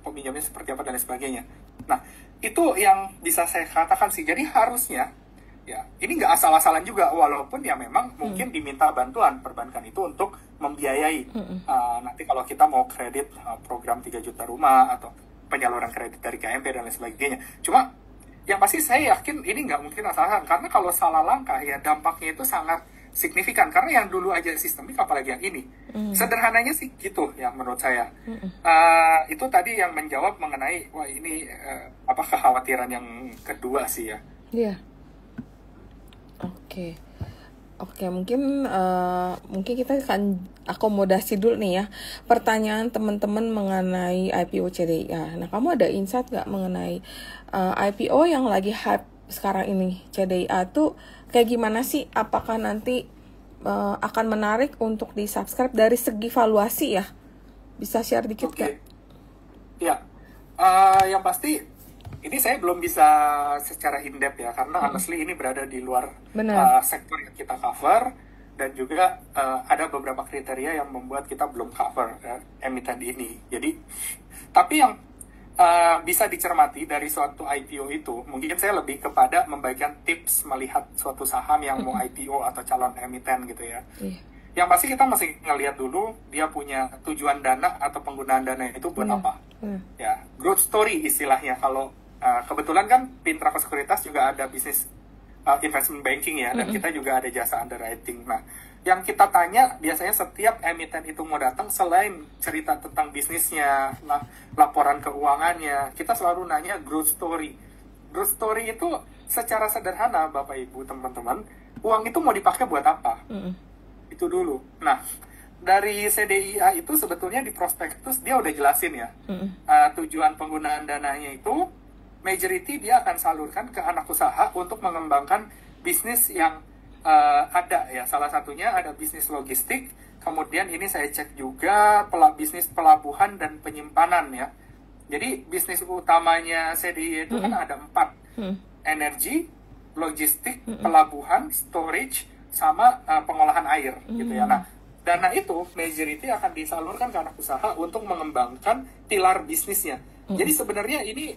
peminjamnya seperti apa dan lain sebagainya. Nah, itu yang bisa saya katakan sih. Jadi harusnya ya ini nggak asal-asalan juga, walaupun ya memang mungkin diminta bantuan perbankan itu untuk membiayai nanti kalau kita mau kredit program 3 juta rumah atau penyaluran kredit dari KMP dan lain sebagainya. Cuma yang pasti saya yakin ini nggak mungkin asal-asalan, karena kalau salah langkah ya dampaknya itu sangat signifikan, karena yang dulu aja sistemik apalagi yang ini. Sederhananya sih gitu ya menurut saya. Itu tadi yang menjawab mengenai wah ini kekhawatiran yang kedua sih ya. Iya. Oke, mungkin kita akan akomodasi dulu nih ya pertanyaan teman-teman mengenai IPO CDIA. Nah, kamu ada insight nggak mengenai IPO yang lagi hype sekarang ini, CDIA tuh kayak gimana sih? Apakah nanti akan menarik untuk di-subscribe dari segi valuasi ya? Bisa share dikit nggak? Ya, yang pasti ini saya belum bisa secara in-depth ya, karena honestly ini berada di luar sektor yang kita cover. dan juga ada beberapa kriteria yang membuat kita belum cover emiten ini. Jadi, tapi yang bisa dicermati dari suatu IPO itu, mungkin saya lebih kepada membagikan tips melihat suatu saham yang mau IPO atau calon emiten gitu ya. Yang pasti kita masih ngelihat dulu dia punya tujuan dana atau penggunaan dana itu buat apa. Ya, growth story istilahnya. Kalau kebetulan kan Pintraco Sekuritas juga ada bisnis investment banking ya, dan kita juga ada jasa underwriting. Nah, yang kita tanya biasanya setiap emiten itu mau datang, selain cerita tentang bisnisnya, laporan keuangannya, kita selalu nanya growth story. Growth story itu secara sederhana, Bapak Ibu teman-teman, uang itu mau dipakai buat apa? Itu dulu. Nah, dari CDIA itu sebetulnya di prospektus dia udah jelasin ya, tujuan penggunaan dananya itu majority dia akan salurkan ke anak usaha untuk mengembangkan bisnis yang ada ya. Salah satunya ada bisnis logistik, kemudian ini saya cek juga bisnis pelabuhan dan penyimpanan ya. Jadi bisnis utamanya CDI itu kan ada 4, energi, logistik, pelabuhan, storage, sama pengolahan air gitu ya. Nah, dana itu majority akan disalurkan ke anak usaha untuk mengembangkan pilar bisnisnya. Jadi sebenarnya ini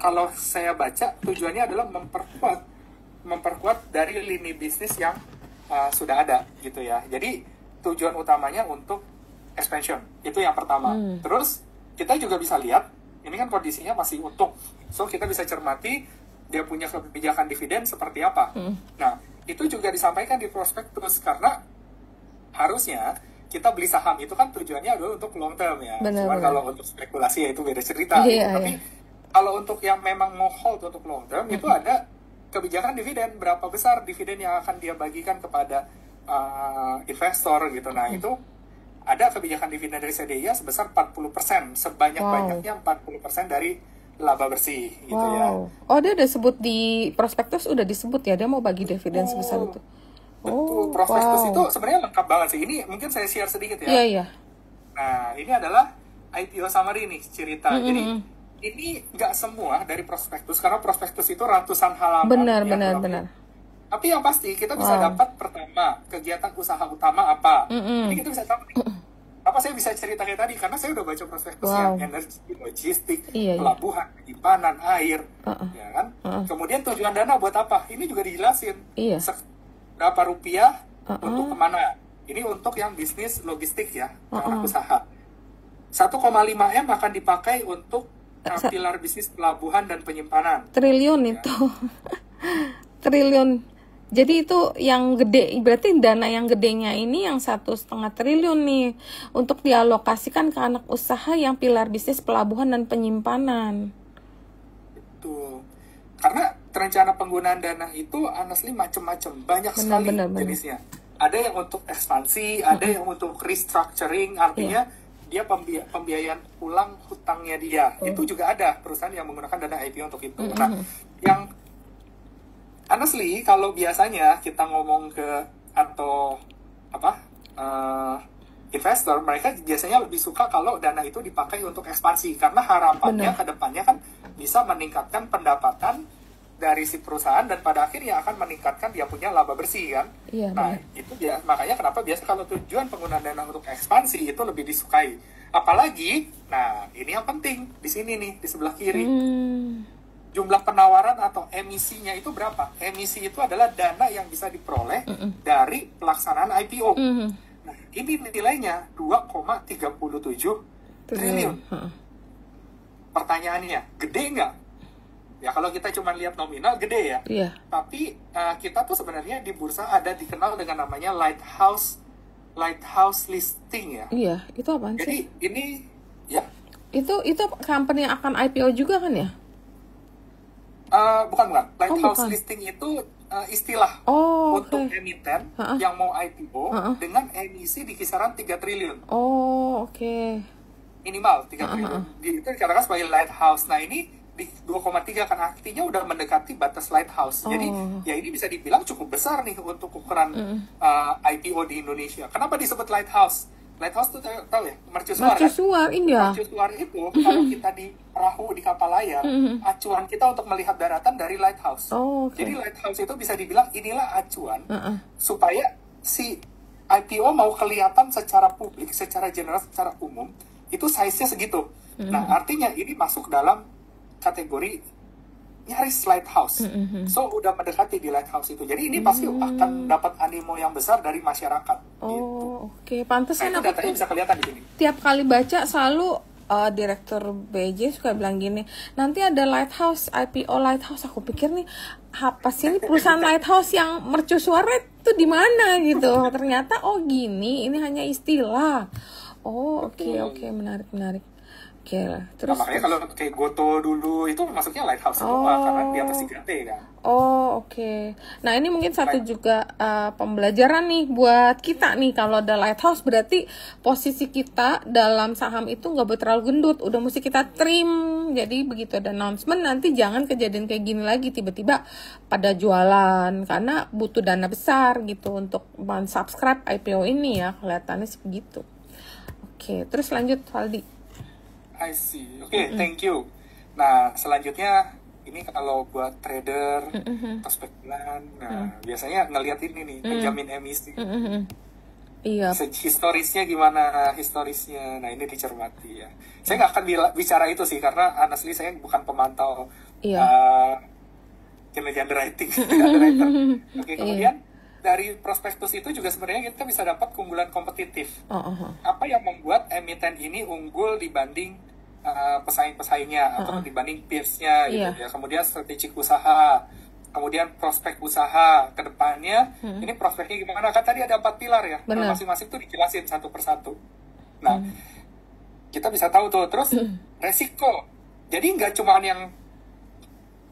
kalau saya baca tujuannya adalah memperkuat dari lini bisnis yang sudah ada gitu ya. Jadi tujuan utamanya untuk expansion, itu yang pertama. Terus kita juga bisa lihat ini kan kondisinya masih untung, so kita bisa cermati dia punya kebijakan dividen seperti apa. Nah, itu juga disampaikan di prospektus, karena harusnya kita beli saham itu kan tujuannya adalah untuk long term ya. Cuma kalau untuk spekulasi ya itu beda cerita. Tapi kalau untuk yang memang mau hold untuk long term, itu ada kebijakan dividen, berapa besar dividen yang akan dia bagikan kepada investor gitu. Nah, itu ada kebijakan dividen dari CDIA sebesar 40%, sebanyak-banyaknya 40% dari laba bersih gitu ya. Oh, dia udah sebut di prospektus, udah disebut ya dia mau bagi dividen sebesar itu. Betul, prospektus itu sebenarnya lengkap banget sih. Ini mungkin saya share sedikit ya. Iya. Nah, ini adalah IPO summary nih cerita. Jadi ini nggak semua dari prospektus, karena prospektus itu ratusan halaman. Benar. Tapi yang pasti kita bisa dapat pertama kegiatan usaha utama apa. Ini kita bisa tahu nih. Apa saya bisa cerita kayak tadi, karena saya udah baca prospektusnya, energi, logistik, pelabuhan, penyimpanan, air, ya kan. Kemudian tujuan dana buat apa? Ini juga dijelasin. Berapa rupiah untuk kemana? Ini untuk yang bisnis logistik ya, anak usaha. 1,5 M akan dipakai untuk pilar bisnis pelabuhan dan penyimpanan. Triliun ya. Itu. Triliun. Jadi itu yang gede, berarti dana yang gedenya ini yang 1,5 triliun nih untuk dialokasikan ke anak usaha yang pilar bisnis pelabuhan dan penyimpanan. Betul. Karena rencana penggunaan dana itu honestly macam-macam, banyak sekali jenisnya. Ada yang untuk ekspansi, ada yang untuk restructuring, artinya dia pembiayaan ulang hutangnya dia. Itu juga ada perusahaan yang menggunakan dana IPO untuk itu. Nah, yang honestly kalau biasanya kita ngomong ke investor, mereka biasanya lebih suka kalau dana itu dipakai untuk ekspansi, karena harapannya ke depannya kan bisa meningkatkan pendapatan dari si perusahaan dan pada akhirnya akan meningkatkan dia punya laba bersih kan. Itu dia, makanya kenapa biasa kalau tujuan penggunaan dana untuk ekspansi itu lebih disukai. Apalagi, nah ini yang penting di sini nih di sebelah kiri. Jumlah penawaran atau emisinya itu berapa? Emisi itu adalah dana yang bisa diperoleh dari pelaksanaan IPO. Nah, ini nilainya 2,37 triliun. Pertanyaannya, gede nggak? Ya kalau kita cuma lihat nominal gede ya. Tapi kita tuh sebenarnya di bursa ada dikenal dengan namanya lighthouse listing ya. Itu apaan sih? Jadi ini ya. Itu company yang akan IPO juga kan ya? Bukan. Lighthouse listing itu istilah untuk emiten yang mau IPO dengan emisi di kisaran 3 triliun. Minimal 3 triliun. Itu dikatakan sebagai lighthouse. Nah, ini di 2,3 kan artinya udah mendekati batas lighthouse. Jadi ya ini bisa dibilang cukup besar nih untuk ukuran IPO di Indonesia. Kenapa disebut lighthouse? Lighthouse itu tahu ya, mercusuar kan? Mercusuar itu kalau kita di perahu di kapal layar, acuan kita untuk melihat daratan dari lighthouse. Jadi lighthouse itu bisa dibilang inilah acuan supaya si IPO mau kelihatan secara publik, secara general, secara umum, itu size-nya segitu. Nah, artinya ini masuk dalam kategori nyaris lighthouse. So, udah mendekati di lighthouse itu. Jadi ini pasti akan dapat animo yang besar dari masyarakat. Oh, oke. Pantesan Nah, itu aku datanya tuh bisa kelihatan di sini. tiap kali baca selalu direktur BJ suka bilang gini, nanti ada lighthouse, IPO lighthouse. Aku pikir nih, apa sih ini perusahaan lighthouse yang mercusuar itu di mana gitu. Ternyata oh gini, ini hanya istilah. Oh, oke, menarik. Oke lah. Terus Nah, makanya kalau kayak Goto dulu itu masuknya lighthouse semua karena di atas 3T kan. Oh, oke. Nah, ini mungkin satu juga pembelajaran nih buat kita nih. Kalau ada lighthouse berarti posisi kita dalam saham itu nggak boleh terlalu gendut. Udah mesti kita trim. Jadi begitu ada announcement nanti jangan kejadian kayak gini lagi. Tiba-tiba pada jualan. Karena butuh dana besar gitu untuk subscribe IPO ini ya. Kelihatannya sih begitu. Oke, terus lanjut Valdi. I see. Oke, thank you. Nah, selanjutnya ini kalau buat trader atau spekulan, nah biasanya ngelihat ini nih, penjamin emisi. Iya. Historisnya gimana? Historisnya, nah ini dicermati ya. Saya nggak akan bicara itu sih, karena honestly saya bukan pemantau kinerja underwriting. Oke, kemudian dari prospektus itu juga sebenarnya kita bisa dapat keunggulan kompetitif. Apa yang membuat emiten ini unggul dibanding pesaing-pesaingnya atau dibanding peers-nya gitu ya. Kemudian strategi usaha, kemudian prospek usaha ke depannya, ini prospeknya gimana? Kan tadi ada 4 pilar ya. Nah, masing-masing tuh dijelasin satu persatu. Nah, kita bisa tahu tuh. Terus resiko. Jadi nggak cuma yang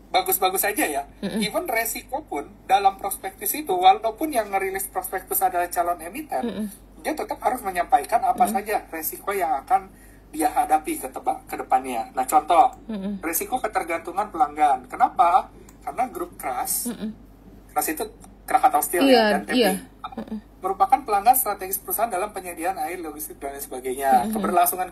bagus-bagus aja ya. Even resiko pun dalam prospektus itu, walaupun yang ngerilis prospektus adalah calon emiten, dia tetap harus menyampaikan apa saja resiko yang akan dia hadapi ke depannya. Nah, contoh, resiko ketergantungan pelanggan. Kenapa? Karena grup Crash itu Krakatau Steel dan TPI merupakan pelanggan strategis perusahaan dalam penyediaan air, logistik, dan lain sebagainya. Keberlangsungan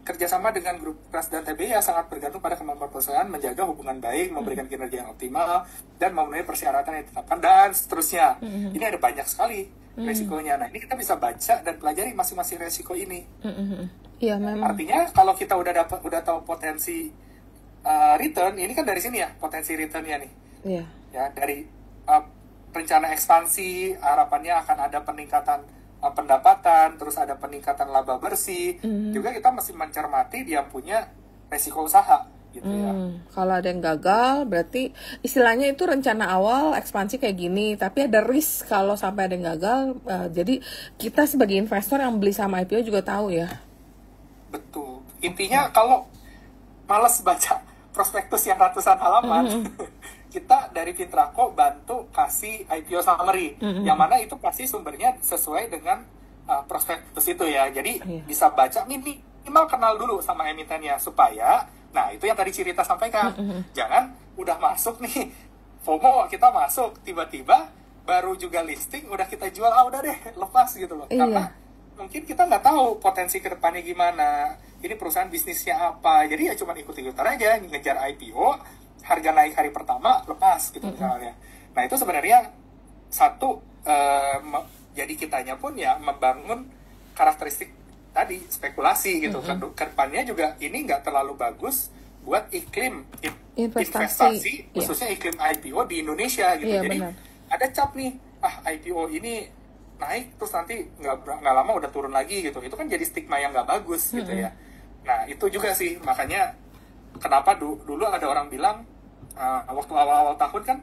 kerjasama dengan grup Crash dan TPI yang sangat bergantung pada kemampuan perusahaan menjaga hubungan baik, memberikan kinerja yang optimal, dan memenuhi persyaratan yang ditetapkan, dan seterusnya. Ini ada banyak sekali resikonya. Nah, ini kita bisa baca dan pelajari masing-masing resiko ini. Iya, memang. Artinya kalau kita udah tahu potensi return, ini kan dari sini ya potensi returnnya nih. Iya. Ya, dari rencana ekspansi, harapannya akan ada peningkatan pendapatan, terus ada peningkatan laba bersih. Juga kita mesti mencermati dia punya resiko usaha gitu ya. Kalau ada yang gagal, berarti istilahnya itu rencana awal ekspansi kayak gini, tapi ada risk kalau sampai ada yang gagal. Jadi kita sebagai investor yang beli sama IPO juga tahu ya. Betul. Intinya kalau malas baca prospektus yang ratusan halaman, kita dari Fintraco bantu kasih IPO summary, yang mana itu pasti sumbernya sesuai dengan prospektus itu ya. Jadi bisa baca minimal kenal dulu sama emitennya supaya, nah itu yang tadi Cirita sampaikan, jangan udah masuk nih FOMO, kita masuk tiba-tiba baru juga listing udah kita jual, udah deh lepas gitu loh. Karena mungkin kita nggak tahu potensi kedepannya gimana, ini perusahaan bisnisnya apa, jadi ya cuma ikut-ikutan aja ngejar IPO, harga naik hari pertama lepas gitu misalnya. Nah itu sebenarnya satu jadi kitanya pun ya membangun karakteristik tadi spekulasi gitu. Kedepannya juga ini nggak terlalu bagus buat iklim investasi khususnya iklim IPO di Indonesia gitu. Jadi ada cap nih, IPO ini naik terus nanti nggak lama udah turun lagi gitu. Itu kan jadi stigma yang nggak bagus gitu ya. Nah itu juga sih makanya kenapa dulu ada orang bilang waktu awal-awal tahun kan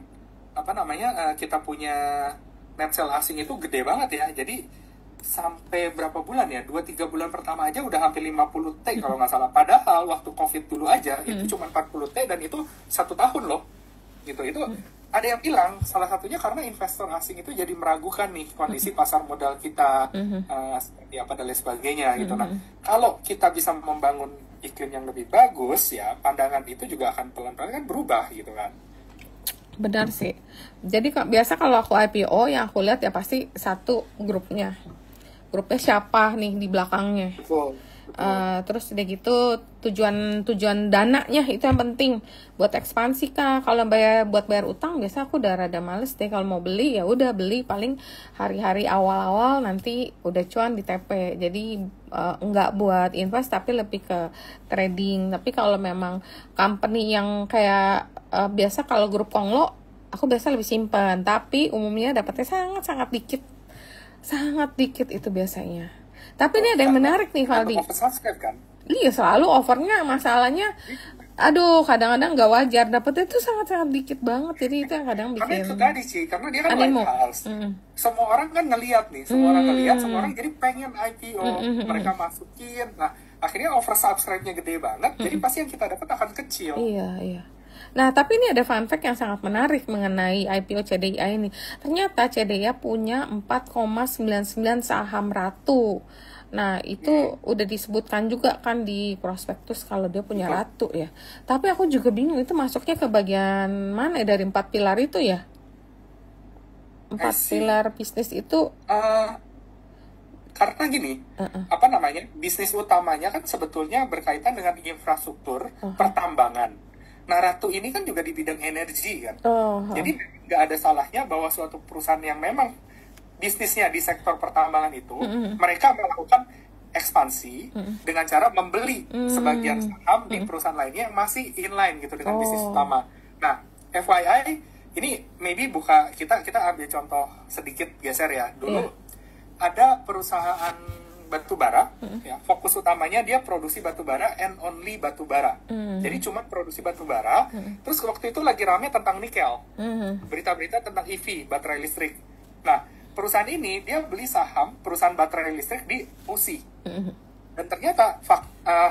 kita punya net sell asing itu gede banget ya. Jadi sampai berapa bulan ya, 2-3 bulan pertama aja udah hampir 50 T kalau nggak salah. Padahal waktu COVID dulu aja itu cuma 40 T dan itu 1 tahun loh gitu. Itu ada yang bilang salah satunya karena investor asing itu jadi meragukan nih kondisi pasar modal kita seperti apa dan lain sebagainya gitu. Nah kalau kita bisa membangun iklim yang lebih bagus ya, pandangan itu juga akan pelan-pelan kan berubah gitu kan. Benar sih. Jadi biasa kalau aku IPO yang aku lihat ya pasti satu grupnya siapa nih di belakangnya. Betul. Terus udah gitu tujuan dananya itu yang penting buat ekspansi Kak. Kalau buat bayar utang biasa aku udah rada males deh. Kalau mau beli ya udah beli paling hari-hari awal-awal, nanti udah cuan di TP. Jadi enggak buat invest tapi lebih ke trading. Tapi kalau memang company yang kayak biasa, kalau grup Konglo aku biasa lebih simpan, tapi umumnya dapatnya sangat dikit itu biasanya. Tapi ini ada yang menarik nih Valdi. Oversubscribe kan? Iya, selalu overnya, masalahnya aduh kadang-kadang nggak wajar, dapetnya tuh sangat dikit banget. Jadi itu yang kadang bikin. Karena itu tadi sih, karena dia kan animo. lighthouse. Semua orang kan ngelihat nih, semua orang ngelihat, semua orang jadi pengen IPO, mereka masukin. Nah, akhirnya oversubscribe-nya gede banget, jadi pasti yang kita dapat akan kecil. Iya. Nah, tapi ini ada fun fact yang sangat menarik mengenai IPO CDIA ini. Ternyata CDIA punya 4,99 saham Ratu. Nah, itu udah disebutkan juga kan di prospektus kalau dia punya Ratu ya. Tapi aku juga bingung itu masuknya ke bagian mana dari 4 pilar itu ya? 4 pilar bisnis itu. Karena gini, bisnis utamanya kan sebetulnya berkaitan dengan infrastruktur pertambangan. Nah, Ratu ini kan juga di bidang energi kan. Jadi nggak ada salahnya bahwa suatu perusahaan yang memang bisnisnya di sektor pertambangan itu, mereka melakukan ekspansi dengan cara membeli sebagian saham di perusahaan lainnya yang masih inline gitu dengan bisnis utama. Nah, FYI, ini maybe kita ambil contoh sedikit geser ya. Dulu ada perusahaan batubara, ya, fokus utamanya dia produksi batubara and only batubara. Jadi cuma produksi batubara. Terus waktu itu lagi rame tentang nikel, berita-berita tentang EV, baterai listrik. Nah, perusahaan ini dia beli saham perusahaan baterai listrik di USI. Dan ternyata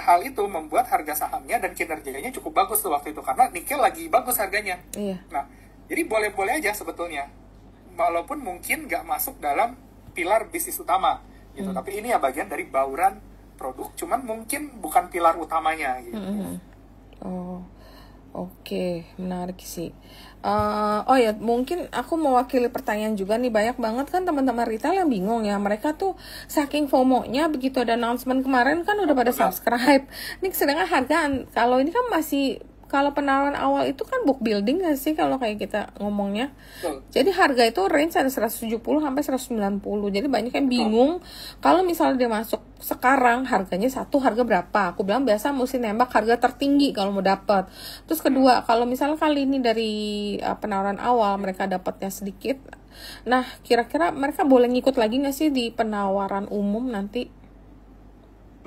hal itu membuat harga sahamnya dan kinerjanya cukup bagus tuh waktu itu, karena nikel lagi bagus harganya. Nah, jadi boleh-boleh aja sebetulnya, walaupun mungkin nggak masuk dalam pilar bisnis utama gitu, tapi ini ya bagian dari bauran produk, cuman mungkin bukan pilar utamanya gitu. Oke, menarik sih. Mungkin aku mewakili pertanyaan juga nih, banyak banget kan teman-teman retail yang bingung ya, mereka tuh saking FOMO-nya begitu ada announcement kemarin kan udah pada subscribe. Ini sedangkan harga kalau ini kan masih, kalau penawaran awal itu kan book building nggak sih kalau kayak kita ngomongnya. Jadi harga itu range ada 170 sampai 190. Jadi banyak yang bingung kalau misalnya dia masuk sekarang harganya harga berapa. Aku bilang biasa mesti nembak harga tertinggi kalau mau dapat. Terus kedua, kalau misalnya kali ini dari penawaran awal mereka dapatnya sedikit. Nah, kira-kira mereka boleh ngikut lagi nggak sih di penawaran umum nanti?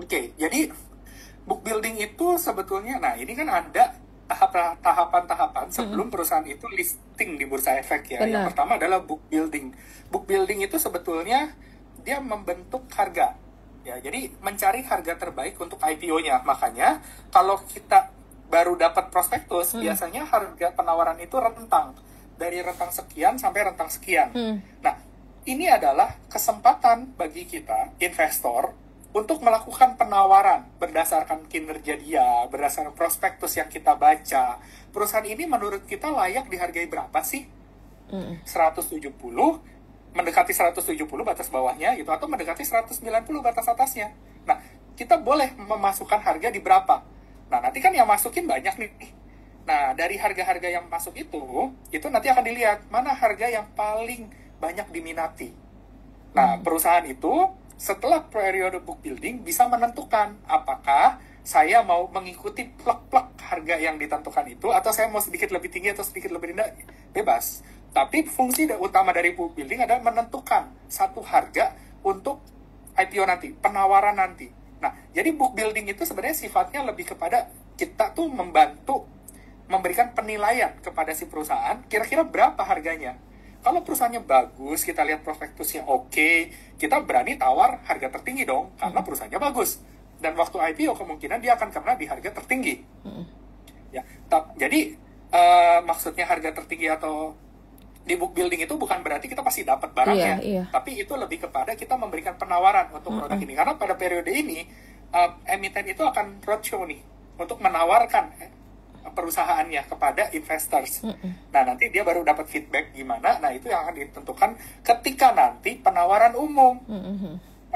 Oke, jadi book building itu sebetulnya, nah ini kan ada tahapan-tahapan sebelum perusahaan itu listing di Bursa Efek ya. Yang pertama adalah book building. Book building itu sebetulnya dia membentuk harga. Ya, jadi mencari harga terbaik untuk IPO-nya. Makanya kalau kita baru dapat prospektus, biasanya harga penawaran itu rentang. Dari rentang sekian sampai rentang sekian. Nah, ini adalah kesempatan bagi kita, investor, untuk melakukan penawaran berdasarkan kinerja dia, berdasarkan prospektus yang kita baca. Perusahaan ini menurut kita layak dihargai berapa sih? 170, mendekati 170 batas bawahnya gitu, atau mendekati 190 batas atasnya. Nah, kita boleh memasukkan harga di berapa? Nah, nanti kan yang masukin banyak nih. Nah, dari harga-harga yang masuk itu nanti akan dilihat mana harga yang paling banyak diminati. Nah, perusahaan itu setelah periode book building bisa menentukan apakah saya mau mengikuti plek-plek harga yang ditentukan itu, atau saya mau sedikit lebih tinggi atau sedikit lebih rendah, bebas. Tapi fungsi utama dari book building adalah menentukan satu harga untuk IPO nanti, penawaran nanti. Nah, jadi book building itu sebenarnya sifatnya lebih kepada kita tuh membantu memberikan penilaian kepada si perusahaan, kira-kira berapa harganya. Kalau perusahaannya bagus, kita lihat prospektusnya oke, kita berani tawar harga tertinggi dong, karena perusahaannya bagus. Dan waktu IPO kemungkinan dia akan kena di harga tertinggi. Ya, jadi maksudnya harga tertinggi atau di book building itu bukan berarti kita pasti dapat barangnya, tapi itu lebih kepada kita memberikan penawaran untuk produk ini. Karena pada periode ini emiten itu akan roadshow nih untuk menawarkan perusahaannya kepada investors. Nah, nanti dia baru dapat feedback gimana. Nah, itu yang akan ditentukan ketika nanti penawaran umum.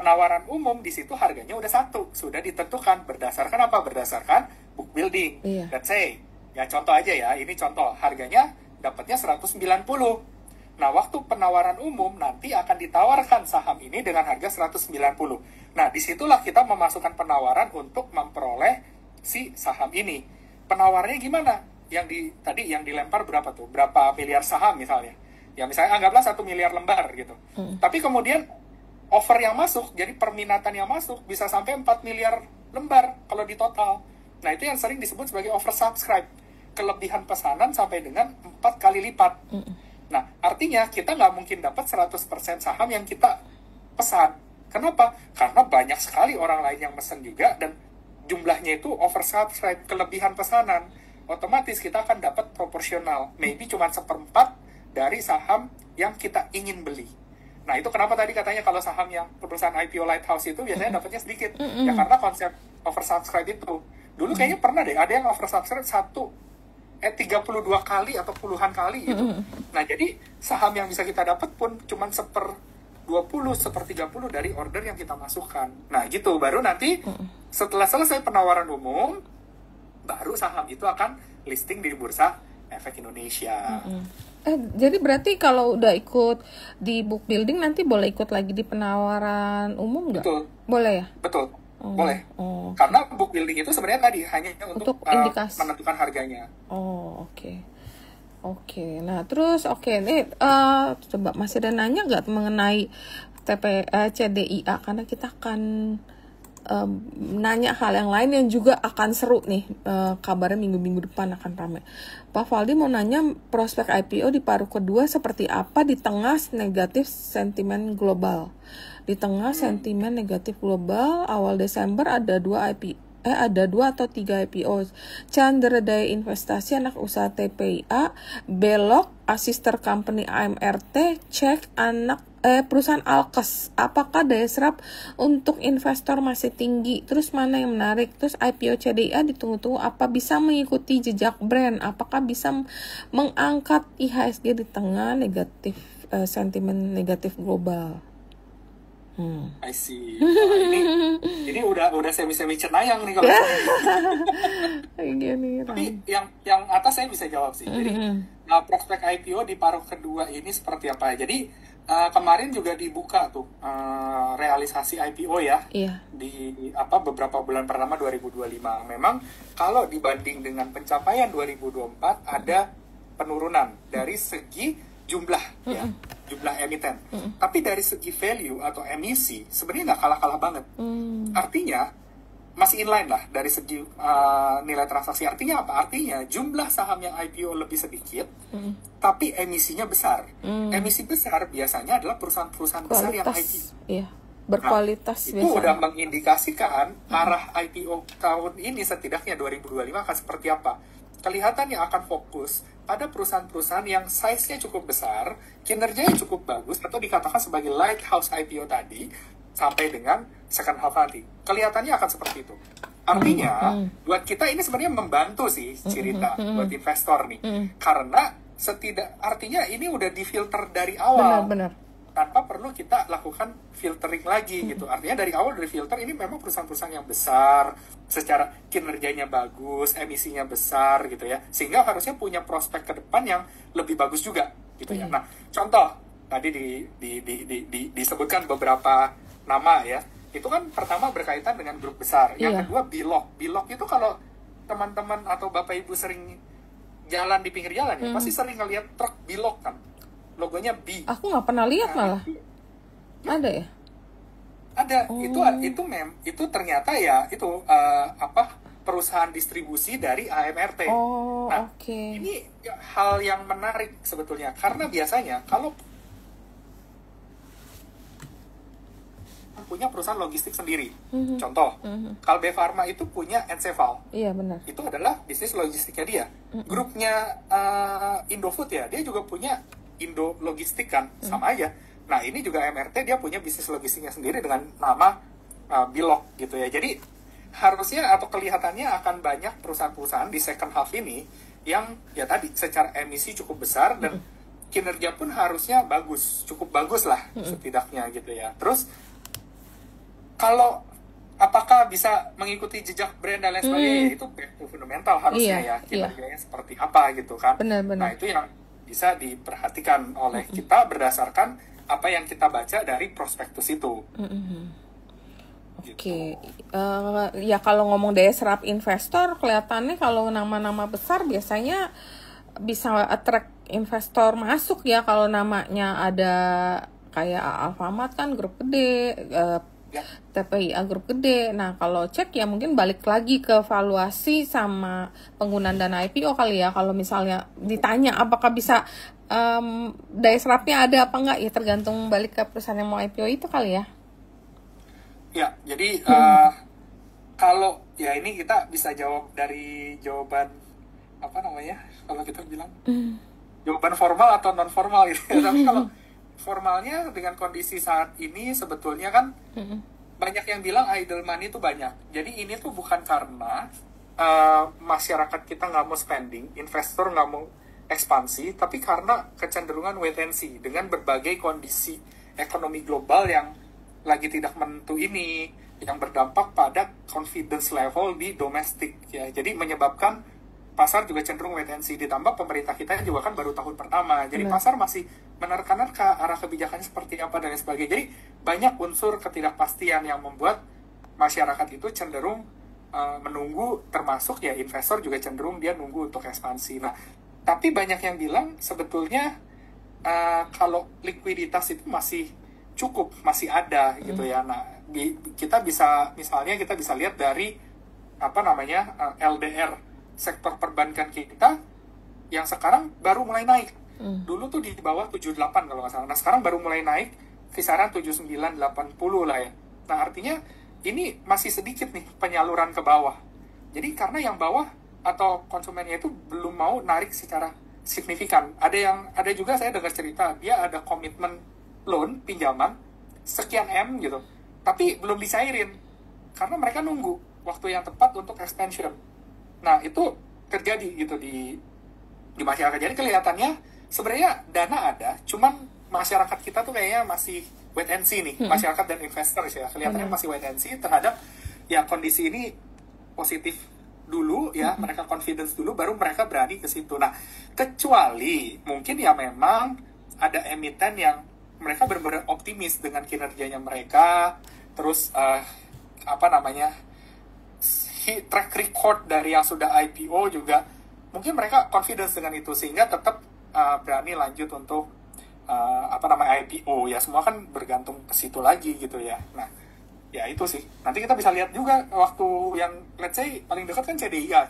penawaran umum di situ harganya udah satu, sudah ditentukan berdasarkan apa? Berdasarkan book building. Let's say, ya contoh aja ya, ini contoh, harganya dapatnya 190. Nah, waktu penawaran umum nanti akan ditawarkan saham ini dengan harga 190. Nah, disitulah kita memasukkan penawaran untuk memperoleh si saham ini. Penawarannya gimana? Tadi yang dilempar berapa tuh? Berapa miliar saham misalnya? Ya misalnya anggaplah 1 miliar lembar gitu. Tapi kemudian offer yang masuk, jadi perminatan yang masuk bisa sampai 4 miliar lembar kalau di total. Nah, itu yang sering disebut sebagai oversubscribe. Kelebihan pesanan sampai dengan 4 kali lipat. Nah, artinya kita nggak mungkin dapat 100% saham yang kita pesan. Kenapa? Karena banyak sekali orang lain yang pesan juga, dan jumlahnya itu oversubscribe, kelebihan pesanan. Otomatis kita akan dapat proporsional. Maybe cuma 1/4 dari saham yang kita ingin beli. Nah, itu kenapa tadi katanya kalau saham yang perusahaan IPO Lighthouse itu biasanya dapatnya sedikit. Ya karena konsep oversubscribe itu. Dulu kayaknya pernah deh, ada yang oversubscribe 32 kali atau puluhan kali gitu. Nah, jadi saham yang bisa kita dapat pun cuma 1/20, 1/30 dari order yang kita masukkan. Nah, gitu. Baru nanti setelah selesai penawaran umum, baru saham itu akan listing di Bursa Efek Indonesia. Jadi berarti kalau udah ikut di book building nanti boleh ikut lagi di penawaran umum nggak? Betul. Boleh ya? Betul. Boleh. Karena book building itu sebenarnya tadi hanya untuk menentukan harganya. Oke. Nah, terus nih coba masih ada nanya nggak mengenai CDIA, karena kita akan nanya hal yang lain yang juga akan seru nih, kabarnya minggu-minggu depan akan ramai. Pak Faldi mau nanya prospek IPO di paruh kedua seperti apa di tengah negatif sentimen global. Di tengah sentimen negatif global, awal Desember ada 2 atau 3 IPO. Chandra Daya Investasi anak usaha TPIA, Belok sister company AMRT, Cek perusahaan Alkes. Apakah daya serap untuk investor masih tinggi? Terus mana yang menarik? Terus IPO CDIA ditunggu-tunggu, apa bisa mengikuti jejak brand? Apakah bisa mengangkat IHSG di tengah negatif sentimen negatif global? I see. Ini udah semi cenayang nih kalau. Tapi yang atas saya bisa jawab sih. Jadi prospek IPO di paruh kedua ini seperti apa ya? Jadi kemarin juga dibuka tuh realisasi IPO ya. Di beberapa bulan pertama 2025. Memang kalau dibanding dengan pencapaian 2024 ada penurunan dari segi jumlah emiten. Tapi dari segi value atau emisi sebenarnya nggak kalah-kalah banget. Artinya masih inline lah dari segi nilai transaksi. Artinya apa? Artinya jumlah saham yang IPO lebih sedikit, tapi emisinya besar. Emisi besar biasanya adalah perusahaan-perusahaan besar yang IPO. Berkualitas. Itu udah mengindikasikan arah IPO tahun ini setidaknya 2025 akan seperti apa. Kelihatannya akan fokus pada perusahaan-perusahaan yang size-nya cukup besar, kinerjanya cukup bagus, atau dikatakan sebagai lighthouse IPO tadi, sampai dengan second half nanti. Kelihatannya akan seperti itu. Artinya, buat kita ini sebenarnya membantu sih cerita buat investor nih. Karena artinya ini udah difilter dari awal. Benar. Tanpa perlu kita lakukan filtering lagi gitu. Artinya dari awal dari filter ini memang perusahaan-perusahaan yang besar, secara kinerjanya bagus, emisinya besar gitu ya. Sehingga harusnya punya prospek ke depan yang lebih bagus juga gitu ya. Nah, contoh tadi disebutkan beberapa nama ya. Itu kan pertama berkaitan dengan grup besar. Yang kedua Bilog. Bilog itu kalau teman-teman atau Bapak Ibu sering jalan di pinggir jalan ya, pasti sering ngeliat truk Bilog kan. Logonya B. Aku nggak pernah lihat malah. Ada ya? Ada. Itu ternyata ya itu perusahaan distribusi dari AMRT. Ini hal yang menarik sebetulnya karena biasanya kalau punya perusahaan logistik sendiri. Contoh, Kalbe Pharma itu punya Enceval. Iya, benar. Itu adalah bisnis logistiknya dia. Grupnya Indofood ya, dia juga punya Indo Logistik kan, sama aja. Nah, ini juga MRT dia punya bisnis logistiknya sendiri dengan nama Bilog gitu ya. Jadi harusnya atau kelihatannya akan banyak perusahaan-perusahaan di second half ini yang ya tadi secara emisi cukup besar dan kinerja pun harusnya bagus, cukup bagus lah setidaknya gitu ya. Terus kalau apakah bisa mengikuti jejak brand dan lain sebagainya, itu fundamental harusnya ya, kinerjanya seperti apa gitu kan. Benar-benar. Nah itu yang bisa diperhatikan oleh kita berdasarkan apa yang kita baca dari prospektus itu. Oke. Ya kalau ngomong daya serap investor, kelihatannya kalau nama-nama besar biasanya bisa attract investor masuk ya, kalau namanya ada kayak Alfamart kan grup gede, TPIA grup gede. Nah kalau cek ya mungkin balik lagi ke valuasi sama penggunaan dana IPO kali ya. Kalau misalnya ditanya apakah bisa daya serapnya ada apa enggak, ya tergantung balik ke perusahaan yang mau IPO itu kali ya. Ya, jadi kalau ya ini kita bisa jawab dari jawaban apa namanya, kalau kita bilang jawaban formal atau non formal gitu. Tapi kalau formalnya dengan kondisi saat ini sebetulnya kan banyak yang bilang idle money itu banyak. Jadi ini tuh bukan karena masyarakat kita nggak mau spending, investor nggak mau ekspansi, tapi karena kecenderungan wait and see dengan berbagai kondisi ekonomi global yang lagi tidak menentu ini, yang berdampak pada confidence level di domestik ya. Jadi menyebabkan pasar juga cenderung wait and see, ditambah pemerintah kita juga kan baru tahun pertama, jadi pasar masih menerka-nerka arah kebijakannya seperti apa dan lain sebagainya. Jadi banyak unsur ketidakpastian yang membuat masyarakat itu cenderung menunggu, termasuk ya investor juga cenderung dia nunggu untuk ekspansi. Nah, tapi banyak yang bilang sebetulnya kalau likuiditas itu masih cukup, masih ada gitu ya. Nah, kita bisa misalnya kita bisa lihat dari apa namanya LDR sektor perbankan kita yang sekarang baru mulai naik. Dulu tuh di bawah 78 kalau nggak salah. Nah, sekarang baru mulai naik kisaran 79 80 lah ya. Nah, artinya ini masih sedikit nih penyaluran ke bawah. Jadi karena yang bawah atau konsumennya itu belum mau narik secara signifikan. Ada juga saya dengar cerita dia ada komitmen loan pinjaman sekian M gitu, tapi belum disairin karena mereka nunggu waktu yang tepat untuk expansion. Nah itu terjadi gitu di masyarakat. Jadi kelihatannya sebenarnya dana ada, cuman masyarakat kita tuh kayaknya masih wait and see nih. Masyarakat dan investor ya kelihatannya masih wait and see terhadap ya kondisi ini positif dulu ya, mereka confidence dulu baru mereka berani ke situ. Nah kecuali mungkin ya memang ada emiten yang mereka benar-benar optimis dengan kinerjanya mereka, terus track record dari yang sudah IPO juga mungkin mereka confidence dengan itu sehingga tetap berani lanjut untuk IPO ya. Semua kan bergantung ke situ lagi gitu ya. Nah ya itu sih, nanti kita bisa lihat juga waktu yang let's say paling dekat kan CDIA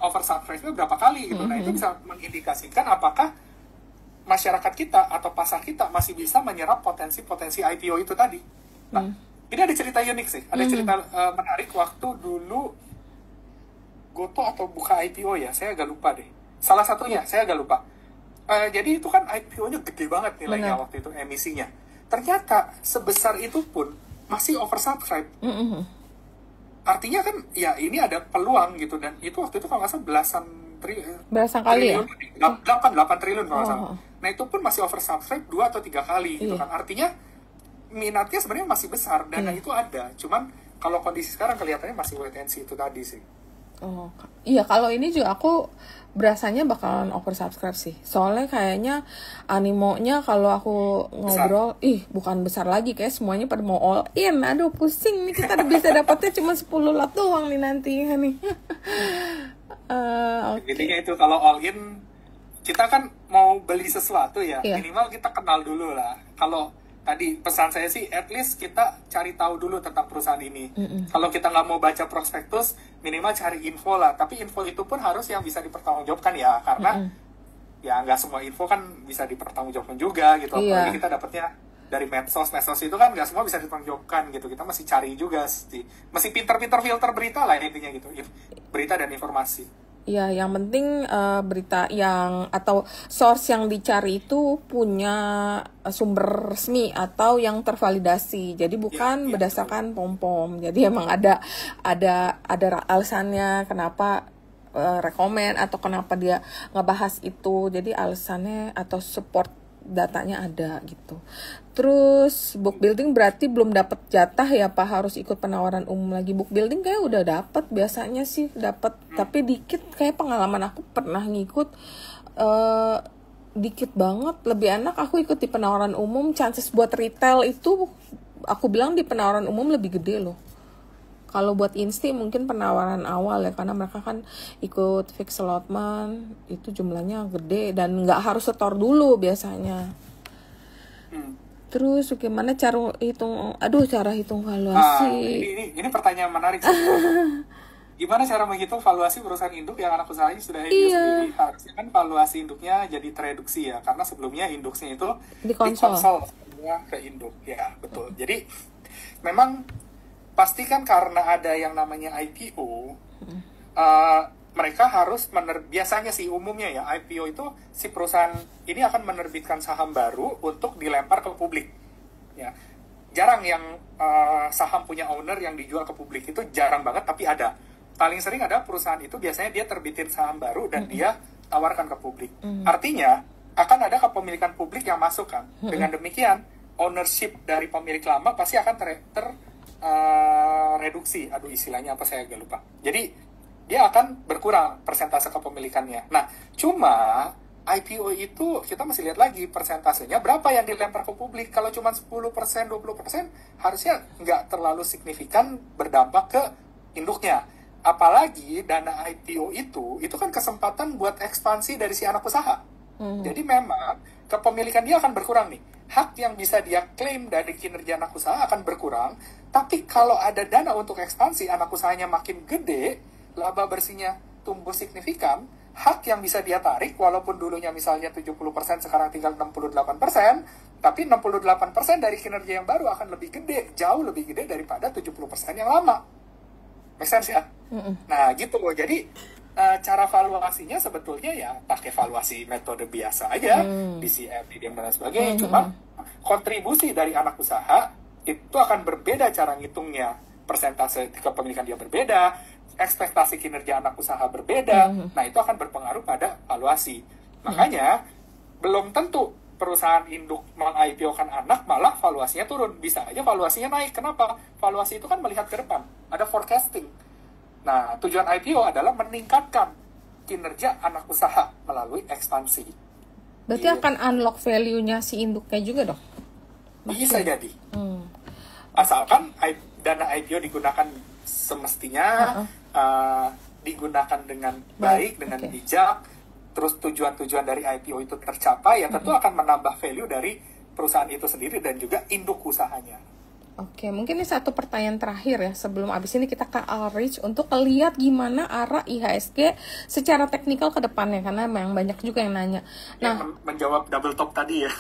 oversubscribe-nya berapa kali gitu. Nah itu bisa mengindikasikan apakah masyarakat kita atau pasar kita masih bisa menyerap potensi IPO itu tadi. Nah, ini ada cerita unik sih. Ada cerita menarik waktu dulu Goto atau buka IPO ya, saya agak lupa deh. Salah satunya, saya agak lupa. Jadi itu kan IPO-nya gede banget nilainya waktu itu, emisinya. Ternyata sebesar itu pun masih oversubscribe. Artinya kan ya ini ada peluang gitu, dan itu waktu itu kalau nggak salah belasan kali ya? 8 triliun kalau nggak salah. Nah itu pun masih oversubscribe 2 atau 3 kali gitu kan. Artinya minatnya sebenarnya masih besar, dana itu ada. Cuman kalau kondisi sekarang kelihatannya masih wait and see itu tadi sih. Oh iya, kalau ini juga aku berasanya bakalan oversubscribe sih. Soalnya kayaknya animonya kalau aku ngobrol, bukan besar lagi, kayak semuanya pada mau all in. Aduh pusing nih, kita bisa dapatnya cuma 10 lot doang nih nanti nih. Intinya itu kalau all in, kita kan mau beli sesuatu ya, minimal kita kenal dulu lah. Kalau tadi pesan saya sih, at least kita cari tahu dulu tentang perusahaan ini. Kalau kita nggak mau baca prospektus, minimal cari info lah. Tapi info itu pun harus yang bisa dipertanggungjawabkan ya, karena ya nggak semua info kan bisa dipertanggungjawabkan juga gitu. Apalagi kita dapatnya dari medsos itu kan nggak semua bisa dipertanggungjawabkan gitu. Kita masih cari juga sih, masih pinter-pinter filter berita lah intinya gitu, berita dan informasi. Ya, yang penting berita yang atau source yang dicari itu punya sumber resmi atau yang tervalidasi. Jadi bukan berdasarkan pom-pom. Jadi emang ada alasannya kenapa rekomen atau kenapa dia ngebahas itu. Jadi alasannya atau support datanya ada gitu. Terus book building berarti belum dapat jatah ya Pak, harus ikut penawaran umum lagi. Book building kayak udah dapat, biasanya sih dapat, tapi dikit. Kayak pengalaman aku pernah ngikut dikit banget. Lebih enak aku ikut di penawaran umum. Chances buat retail itu aku bilang di penawaran umum lebih gede loh. Kalau buat insti mungkin penawaran awal ya, karena mereka kan ikut fixed allotment, itu jumlahnya gede dan nggak harus setor dulu biasanya. Terus gimana cara hitung? Cara hitung valuasi. Ini pertanyaan menarik sih. Gimana cara menghitung valuasi perusahaan induk yang anak usahanya sudah sendiri? Harusnya kan valuasi induknya jadi tereduksi ya, karena sebelumnya induknya itu dikonsol semua ke induk ya, betul. Jadi memang pasti kan karena ada yang namanya IPO, mereka harus biasanya sih umumnya ya, IPO itu si perusahaan ini akan menerbitkan saham baru untuk dilempar ke publik. Ya, jarang yang saham punya owner yang dijual ke publik, itu jarang banget, tapi ada. Paling sering ada perusahaan itu biasanya dia terbitin saham baru dan dia tawarkan ke publik. Artinya akan ada kepemilikan publik yang masuk kan. Dengan demikian ownership dari pemilik lama pasti akan reduksi, istilahnya apa saya agak lupa. Jadi dia akan berkurang persentase kepemilikannya. Nah, cuma IPO itu kita masih lihat lagi persentasenya berapa yang dilempar ke publik. Kalau cuma 10%, 20% harusnya nggak terlalu signifikan berdampak ke induknya. Apalagi dana IPO itu kan kesempatan buat ekspansi dari si anak usaha. Jadi memang kepemilikan dia akan berkurang nih. Hak yang bisa dia klaim dari kinerja anak usaha akan berkurang, tapi kalau ada dana untuk ekspansi, anak usahanya makin gede, laba bersihnya tumbuh signifikan, hak yang bisa dia tarik, walaupun dulunya misalnya 70%, sekarang tinggal 68%, tapi 68% dari kinerja yang baru akan lebih gede, jauh lebih gede daripada 70% yang lama. Make sense ya? Nah gitu loh, jadi cara valuasinya sebetulnya ya pakai valuasi metode biasa aja, DCF, DCM dan sebagainya. Cuma kontribusi dari anak usaha itu akan berbeda cara ngitungnya, persentase kepemilikan dia berbeda, ekspektasi kinerja anak usaha berbeda. Nah itu akan berpengaruh pada valuasi. Makanya belum tentu perusahaan induk meng-IPO-kan anak malah valuasinya turun, bisa aja valuasinya naik. Kenapa? Valuasi itu kan melihat ke depan, ada forecasting. Nah, tujuan IPO adalah meningkatkan kinerja anak usaha melalui ekspansi. Berarti akan unlock value-nya si induknya juga dong? Bisa jadi. Asalkan dana IPO digunakan semestinya, digunakan dengan baik, dengan bijak, terus tujuan-tujuan dari IPO itu tercapai, ya tentu akan menambah value dari perusahaan itu sendiri dan juga induk usahanya. Oke, mungkin ini satu pertanyaan terakhir ya, sebelum abis ini kita ke outreach untuk lihat gimana arah IHSG secara teknikal ke depannya, karena memang banyak juga yang nanya. Nah, menjawab double top tadi ya.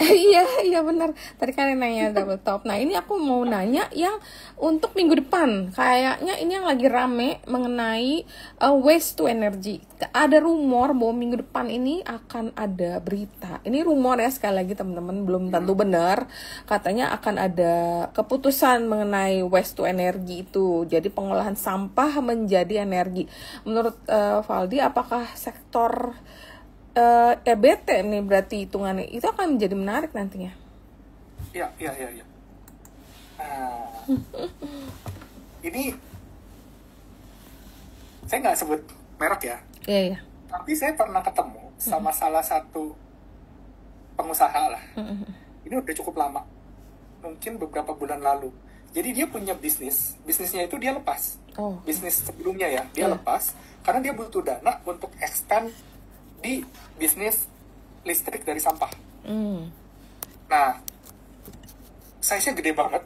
Iya benar. Tadi kan yang nanya double top. Nah, ini aku mau nanya yang untuk minggu depan. Kayaknya ini yang lagi rame mengenai waste to energy. Ada rumor bahwa minggu depan ini akan ada berita. Ini rumor ya, sekali lagi teman-teman, belum tentu benar. Katanya akan ada keputusan mengenai waste to energy itu. Jadi pengolahan sampah menjadi energi. Menurut Valdi, apakah sektor EBT nih berarti hitungannya itu akan menjadi menarik nantinya? Iya. Ini saya nggak sebut merek ya. Iya. Tapi saya pernah ketemu sama salah satu pengusaha lah. Ini udah cukup lama. Mungkin beberapa bulan lalu. Jadi dia punya bisnisnya itu dia lepas. Bisnis sebelumnya ya, dia lepas karena dia butuh dana untuk expand di bisnis listrik dari sampah. Nah, size-nya gede banget,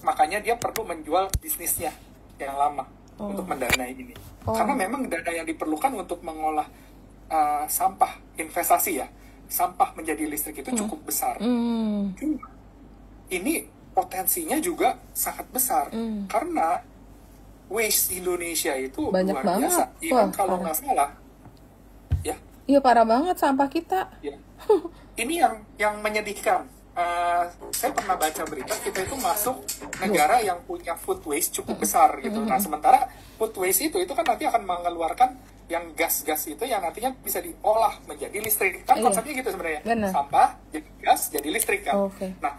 makanya dia perlu menjual bisnisnya yang lama untuk mendanai ini. Karena memang dana yang diperlukan untuk mengolah sampah investasi ya, sampah menjadi listrik itu cukup besar. Cuma ini potensinya juga sangat besar karena waste Indonesia itu banyak luar banget. biasa. Even kalau nggak salah, ya. Iya parah banget sampah kita. Ya. Ini yang menyedihkan. Saya pernah baca berita kita itu masuk negara yang punya food waste cukup besar gitu. Nah sementara food waste itu kan nanti akan mengeluarkan yang gas-gas itu yang nantinya bisa diolah menjadi listrik. Kan konsepnya gitu sebenarnya. Bener. Sampah jadi gas, jadi listrik kan. Nah,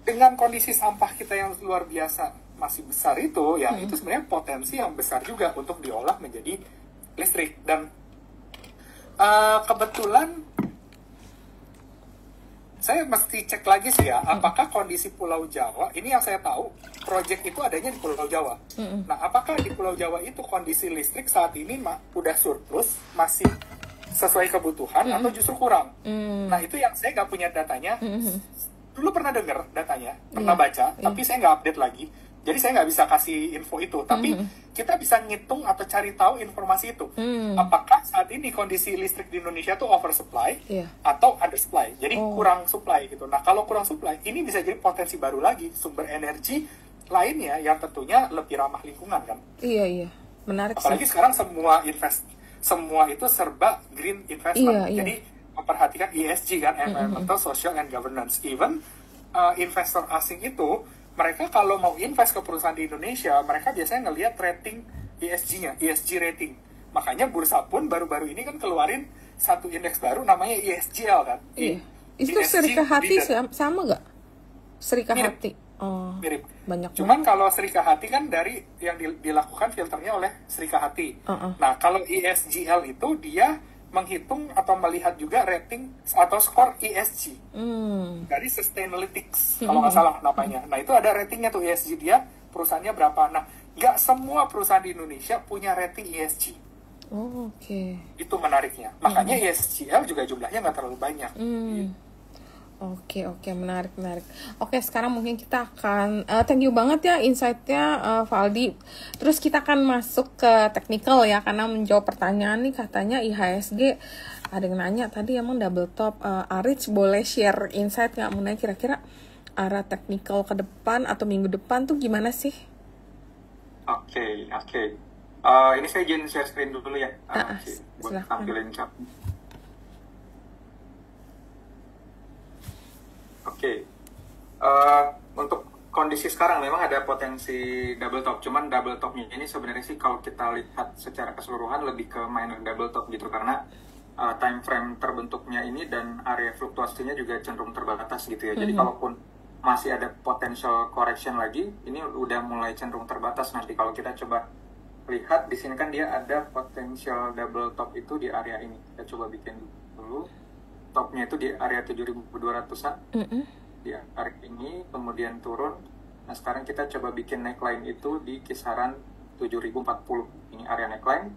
dengan kondisi sampah kita yang luar biasa masih besar itu, ya itu sebenarnya potensi yang besar juga untuk diolah menjadi listrik. Dan kebetulan saya mesti cek lagi sih ya, apakah kondisi Pulau Jawa, ini yang saya tahu, proyek itu adanya di Pulau Jawa. Nah, apakah di Pulau Jawa itu kondisi listrik saat ini udah surplus, masih sesuai kebutuhan, atau justru kurang? Nah, itu yang saya nggak punya datanya. Dulu pernah dengar datanya, pernah baca, tapi saya nggak update lagi. Jadi saya nggak bisa kasih info itu, tapi kita bisa ngitung atau cari tahu informasi itu. Apakah saat ini kondisi listrik di Indonesia tuh oversupply atau undersupply, jadi kurang supply gitu. Nah, kalau kurang supply, ini bisa jadi potensi baru lagi, sumber energi lainnya yang tentunya lebih ramah lingkungan kan. Iya, menarik. Apalagi sekarang semua itu serba green investment. Jadi memperhatikan ESG kan, environmental, social, and governance. Even investor asing itu, mereka kalau mau invest ke perusahaan di Indonesia, mereka biasanya ngelihat rating ESG-nya, ESG rating. Makanya bursa pun baru-baru ini kan keluarin satu indeks baru namanya ESGL kan. Itu Serika Hati sama nggak? Serika Hati? Mirip. Banyak. Cuman kalau Serika Hati kan dari yang dilakukan filternya oleh Serika Hati. Nah, kalau ESGL itu dia menghitung atau melihat juga rating atau skor ESG dari Sustainalytics kalau nggak salah namanya. Nah, itu ada ratingnya tuh ESG dia perusahaannya berapa. Nah, nggak semua perusahaan di Indonesia punya rating ESG. Itu menariknya. Makanya ESGL juga jumlahnya nggak terlalu banyak. Oke, menarik. Oke, sekarang mungkin kita akan thank you banget ya insight-nya Valdi. Terus kita akan masuk ke technical ya, karena menjawab pertanyaan nih katanya IHSG ada yang nanya tadi emang double top. Arich boleh share insight nggak mengenai kira-kira arah technical ke depan atau minggu depan tuh gimana sih? Oke. Ini saya izin share screen dulu ya. Buat tampilin chat. Untuk kondisi sekarang memang ada potensi double top, cuman double topnya ini sebenarnya sih kalau kita lihat secara keseluruhan lebih ke minor double top gitu, karena time frame terbentuknya ini dan area fluktuasinya juga cenderung terbatas gitu ya. Jadi kalaupun masih ada potential correction lagi, ini udah mulai cenderung terbatas. Nanti kalau kita coba lihat di sini kan dia ada potential double top itu di area ini. Kita coba bikin dulu. Topnya itu di area 7.200-an. Di area ini, kemudian turun. Nah, sekarang kita coba bikin neckline itu di kisaran 7.040. Ini area neckline.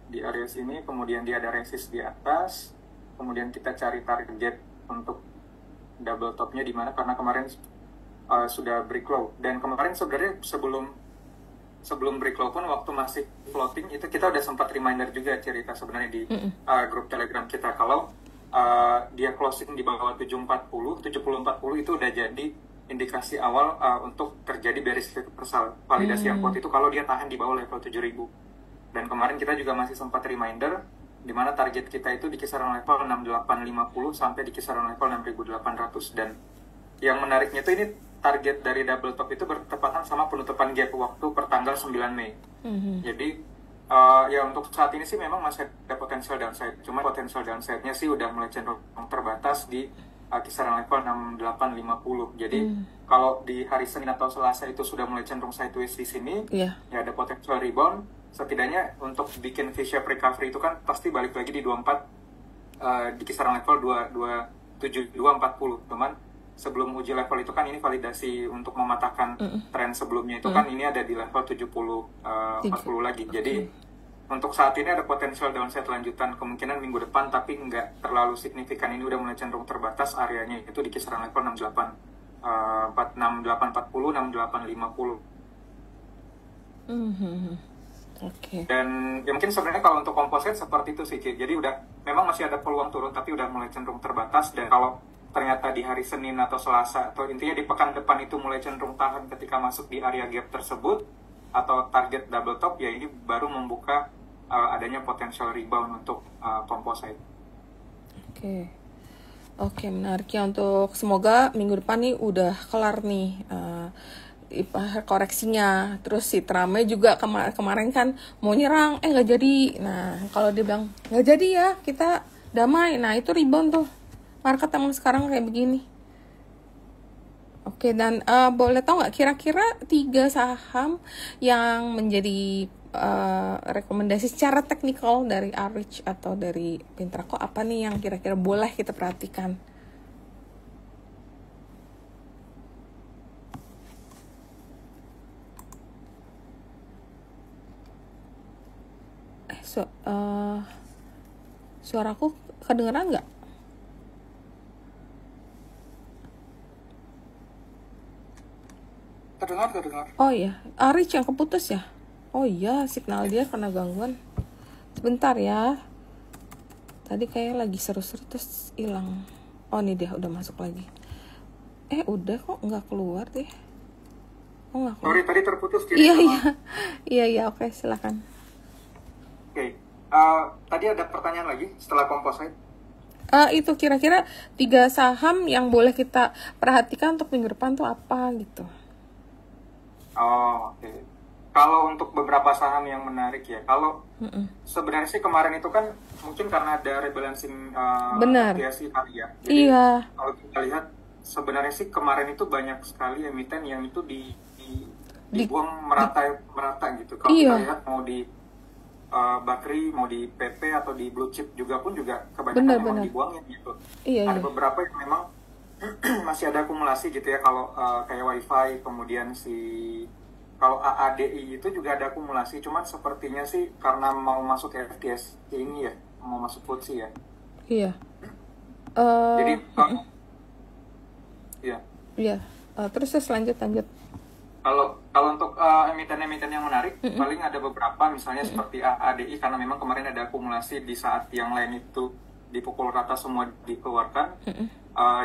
Di area sini, kemudian dia ada resist di atas. Kemudian kita cari target untuk double topnya di mana, karena kemarin sudah break low. Dan kemarin sebenarnya sebelum break low pun waktu masih floating itu kita udah sempat reminder juga cerita sebenarnya di grup Telegram kita kalau dia closing di bawah 7040 itu udah jadi indikasi awal untuk terjadi bearish reversal validasi yang kuat itu kalau dia tahan di bawah level 7000. Dan kemarin kita juga masih sempat reminder di mana target kita itu di kisaran level 6850 sampai di kisaran level 6800. Dan yang menariknya itu ini target dari double top itu bertepatan sama penutupan gap waktu per tanggal 9 Mei. Jadi ya untuk saat ini sih memang masih ada potensial downside. Cuma potensial downside-nya sih udah mulai cenderung terbatas di kisaran level 6850. Jadi kalau di hari Senin atau Selasa itu sudah mulai cenderung sideways di sini, ya ada potensial rebound. Setidaknya untuk bikin V-shape recovery itu kan pasti balik lagi di 24 di kisaran level 27240. Teman, sebelum uji level itu kan ini validasi untuk mematahkan tren sebelumnya itu kan ini ada di level 70-40 lagi. Jadi untuk saat ini ada potensial downside lanjutan kemungkinan minggu depan, tapi nggak terlalu signifikan. Ini udah mulai cenderung terbatas areanya itu di kisaran level 6840, 6850. Dan ya mungkin sebenarnya kalau untuk komposit seperti itu sih, jadi udah memang masih ada peluang turun tapi udah mulai cenderung terbatas. Dan kalau ternyata di hari Senin atau Selasa atau intinya di pekan depan itu mulai cenderung tahan ketika masuk di area gap tersebut atau target double top, ya ini baru membuka adanya potensial rebound untuk composite. Oke, menarik ya. Untuk semoga minggu depan nih udah kelar nih koreksinya. Terus si Trump juga kemarin kan mau nyerang, nggak jadi. Nah, kalau dia bilang nggak jadi ya, kita damai. Nah, itu rebound tuh. Market emang sekarang kayak begini. Oke, dan boleh tahu nggak kira-kira 3 saham yang menjadi rekomendasi secara teknikal dari Arich atau dari Pintraco, apa nih yang kira-kira boleh kita perhatikan? Suaraku kedengeran nggak? Terdengar. Oh iya, Arich yang keputus ya? Oh iya, signal dia kena gangguan. Sebentar ya. Tadi kayak lagi seru-seru terus hilang. Oh, ini dia udah masuk lagi. Udah kok nggak keluar deh. Oh, nggak keluar. Sorry, tadi terputus. Iya, oke, silakan. Oke. Tadi ada pertanyaan lagi setelah composite. Itu kira-kira 3 saham yang boleh kita perhatikan untuk minggu depan tuh apa gitu. Oh, oke. Kalau untuk beberapa saham yang menarik ya, kalau sebenarnya sih kemarin itu kan mungkin karena ada rebalancing FDIC kali ya. Jadi iya. Kalau kita lihat sebenarnya sih kemarin itu banyak sekali emiten yang itu dibuang merata gitu. Kalau kita lihat mau di Bakri, mau di PP atau di Blue Chip juga kebanyakan memang dibuangnya gitu. Ada beberapa yang memang masih ada akumulasi gitu ya, kalau kayak WiFi, kemudian kalau AADI itu juga ada akumulasi, cuman sepertinya sih karena mau masuk FTS ini ya, mau masuk FTSE ya. Iya. Jadi terus lanjut. Kalau untuk emiten-emiten yang menarik, paling ada beberapa misalnya seperti AADI, karena memang kemarin ada akumulasi di saat yang lain itu dipukul rata semua dikeluarkan.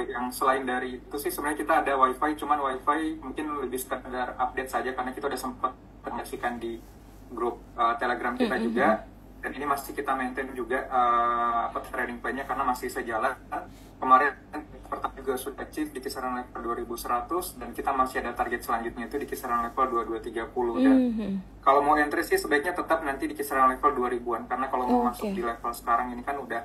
Yang selain dari itu sih sebenarnya kita ada WiFi, cuman WiFi mungkin lebih sekedar update saja karena kita udah sempat menyaksikan di grup Telegram kita juga, dan ini masih kita maintain juga trading plan-nya karena masih sejalan. Kemarin pertama juga sudah achieve di kisaran level 2100 dan kita masih ada target selanjutnya itu di kisaran level 2230 dan kalau mau entry sih sebaiknya tetap nanti di kisaran level 2000-an karena kalau mau masuk di level sekarang ini kan udah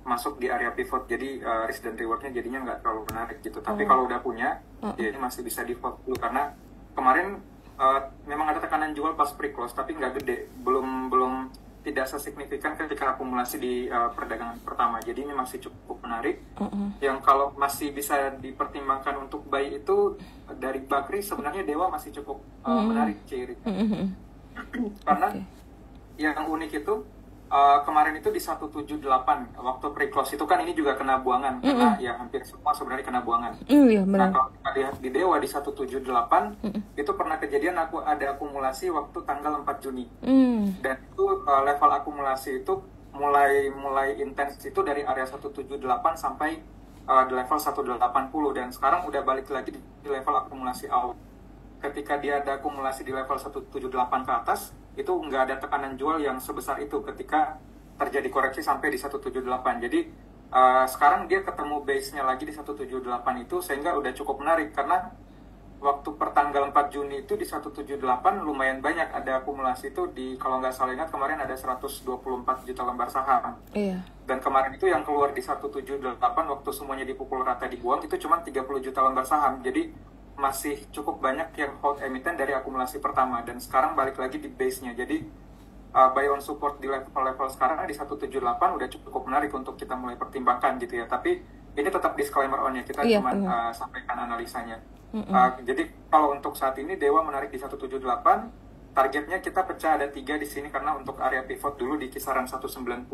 masuk di area pivot, jadi risk dan rewardnya jadinya nggak terlalu menarik gitu. Tapi kalau udah punya, ya ini masih bisa di hold dulu karena kemarin memang ada tekanan jual pas pre-close tapi nggak gede, belum tidak sesignifikan ketika akumulasi di perdagangan pertama. Jadi ini masih cukup menarik. Yang kalau masih bisa dipertimbangkan untuk buy itu dari Bakri, sebenarnya Dewa masih cukup menarik, Ciri. Karena yang unik itu kemarin itu di 178 waktu pre-close itu kan ini juga kena buangan karena ya hampir semua sebenarnya kena buangan. Nah kalau kita lihat di Dewa di 178 itu pernah kejadian ada akumulasi waktu tanggal 4 Juni dan itu level akumulasi itu mulai intens itu dari area 178 sampai di level 180 dan sekarang udah balik lagi di level akumulasi awal. Ketika dia ada akumulasi di level 178 ke atas itu nggak ada tekanan jual yang sebesar itu ketika terjadi koreksi sampai di 178. Jadi sekarang dia ketemu base-nya lagi di 178 itu sehingga udah cukup menarik karena waktu pertanggal 4 Juni itu di 178 lumayan banyak ada akumulasi itu di, kalau nggak salah ingat kemarin ada 124 juta lembar saham. Dan kemarin itu yang keluar di 178 waktu semuanya dipukul rata dibuang itu cuma 30 juta lembar saham. Jadi masih cukup banyak yang hold emiten dari akumulasi pertama dan sekarang balik lagi di base-nya. Jadi buy on support di level sekarang di 178 udah cukup menarik untuk kita mulai pertimbangkan gitu ya. Tapi ini tetap disclaimer on ya, kita cuma sampaikan analisanya. Jadi kalau untuk saat ini Dewa menarik di 178, targetnya kita pecah ada 3 di sini karena untuk area pivot dulu di kisaran 190,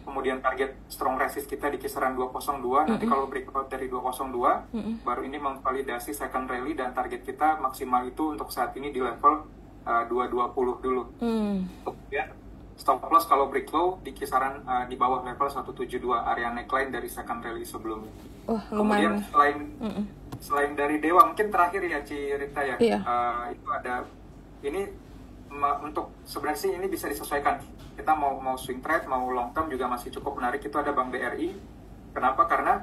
kemudian target strong resist kita di kisaran 202, nanti kalau breakout dari 202, baru ini memvalidasi second rally dan target kita maksimal itu untuk saat ini di level 220 dulu. Kemudian stop loss kalau break low di kisaran di bawah level 172, area neckline dari second rally sebelumnya. Kemudian selain dari Dewa, mungkin terakhir ya Cirita ya, itu ada ini untuk sebenarnya sih ini bisa disesuaikan. Kita mau swing trade, mau long term juga masih cukup menarik. Itu ada Bank BRI. Kenapa? Karena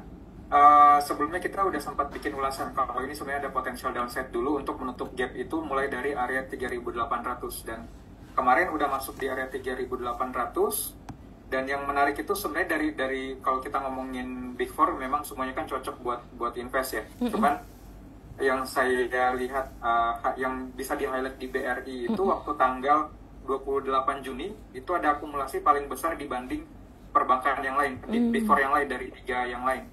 sebelumnya kita udah sempat bikin ulasan kalau ini sebenarnya ada potensial downside dulu untuk menutup gap itu mulai dari area 3.800 dan kemarin udah masuk di area 3.800 dan yang menarik itu sebenarnya dari kalau kita ngomongin Big Four memang semuanya kan cocok buat invest ya. Cuman yang saya lihat yang bisa di-highlight di BRI itu waktu tanggal 28 Juni itu ada akumulasi paling besar dibanding perbankan yang lain, di Big Four yang lain dari 3 yang lain.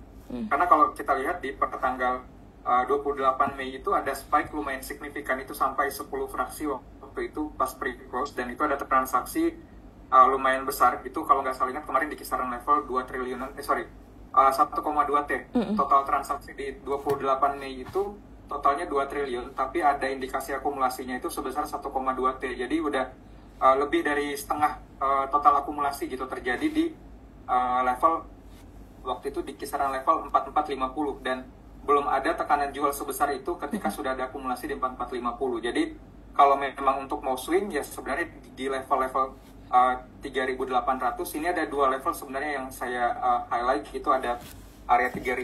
Karena kalau kita lihat di tanggal 28 Mei itu ada spike lumayan signifikan itu sampai 10 fraksi waktu itu pas pre-close dan itu ada transaksi lumayan besar itu kalau nggak salah ingat kemarin di kisaran level 2 triliunan 1,2 T total transaksi di 28 Mei itu totalnya 2 triliun tapi ada indikasi akumulasinya itu sebesar 1,2 T jadi udah lebih dari setengah total akumulasi gitu terjadi di level waktu itu di kisaran level 4450 dan belum ada tekanan jual sebesar itu ketika sudah ada akumulasi di 4450 jadi kalau memang untuk mau swing ya sebenarnya di level-level 3.800 ini ada 2 level sebenarnya yang saya highlight itu ada area 3.800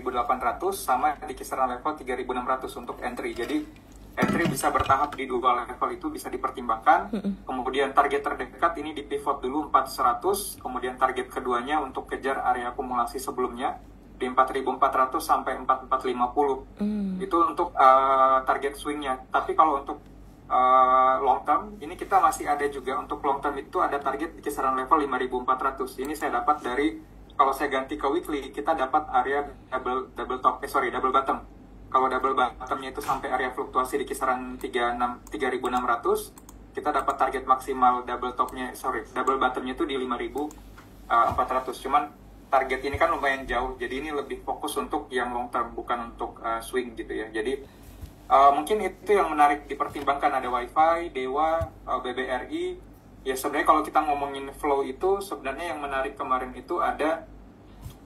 sama di kisaran level 3.600 untuk entry jadi entry bisa bertahap di 2 level itu bisa dipertimbangkan kemudian target terdekat ini di pivot dulu 4.100 kemudian target keduanya untuk kejar area akumulasi sebelumnya di 4.400 sampai 4.450 itu untuk target swingnya tapi kalau untuk long term, ini kita masih ada juga untuk long term itu ada target di kisaran level 5.400. Ini saya dapat dari kalau saya ganti ke weekly kita dapat area double bottom. Kalau double bottomnya itu sampai area fluktuasi di kisaran 3.600, kita dapat target maksimal double bottomnya itu di 5.400. Cuman target ini kan lumayan jauh, jadi ini lebih fokus untuk yang long term bukan untuk swing gitu ya. Jadi mungkin itu yang menarik dipertimbangkan ada WiFi, Dewa, BBRI. Ya sebenarnya kalau kita ngomongin flow itu sebenarnya yang menarik kemarin itu ada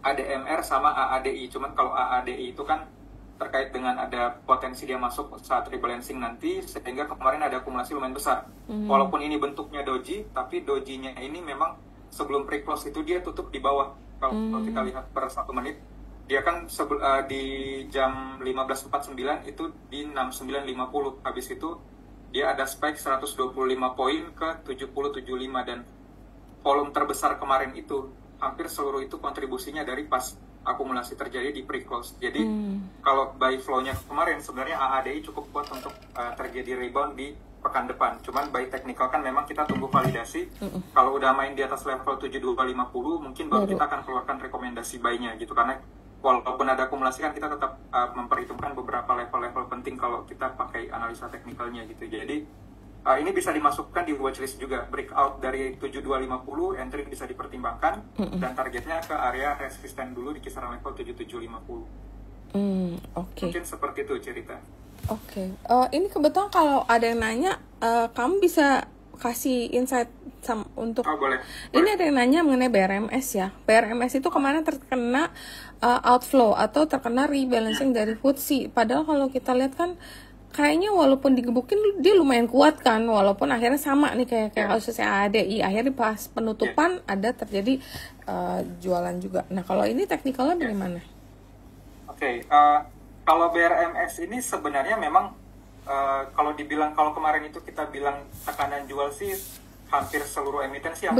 ADMR sama AADI. Cuman kalau AADI itu kan terkait dengan ada potensi dia masuk saat rebalancing nanti sehingga kemarin ada akumulasi lumayan besar. Walaupun ini bentuknya doji, tapi dojinya ini memang sebelum pre-close itu dia tutup di bawah. Kalau kita lihat per 1 menit dia kan di jam 15.49 itu di 69.50 habis itu dia ada spike 125 poin ke 70.75 dan volume terbesar kemarin itu hampir seluruh itu kontribusinya dari pas akumulasi terjadi di pre-close jadi kalau buy flow-nya kemarin sebenarnya AADI cukup kuat untuk terjadi rebound di pekan depan cuman by technical kan memang kita tunggu validasi kalau udah main di atas level 7250 mungkin baru kita akan keluarkan rekomendasi buy-nya gitu karena walaupun ada akumulasi kan kita tetap memperhitungkan beberapa level-level penting kalau kita pakai analisa teknikalnya gitu. Jadi ini bisa dimasukkan di watchlist juga. Breakout dari 7250 entry bisa dipertimbangkan dan targetnya ke area resisten dulu di kisaran level 7750. Mungkin seperti itu cerita. Ini kebetulan kalau ada yang nanya kamu bisa kasih insight untuk boleh. Ini ada yang nanya mengenai BRMS ya. BRMS itu kemarin terkena outflow atau terkena rebalancing dari FTSE. Padahal kalau kita lihat kan kayaknya walaupun digebukin dia lumayan kuat kan, walaupun akhirnya sama nih kayak kasusnya ADI. Akhirnya pas penutupan ada terjadi jualan juga. Nah kalau ini teknikalnya bagaimana? Kalau BRMS ini sebenarnya memang kalau kemarin itu kita bilang tekanan jual sih hampir seluruh emiten sih yang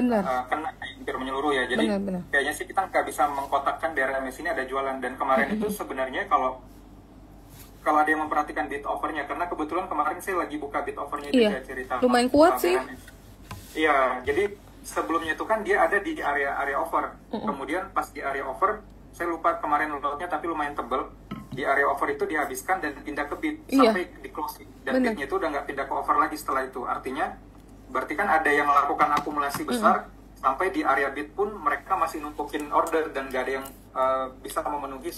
kena hampir menyeluruh ya. Jadi kayaknya sih kita nggak bisa mengkotakkan BRMS ini ada jualan dan kemarin itu sebenarnya kalau ada yang memperhatikan bid offernya karena kebetulan kemarin saya lagi buka bid offernya juga cerita. Lumayan kuat sih. Iya, jadi sebelumnya itu kan dia ada di area offer. Kemudian pas di area offer saya lupa kemarin lotnya tapi lumayan tebel. Di area offer itu dihabiskan dan pindah ke bid sampai di closing dan bidnya itu udah nggak pindah ke offer lagi setelah itu artinya berarti kan ada yang melakukan akumulasi besar sampai di area bid pun mereka masih numpukin order dan nggak ada yang bisa memenuhi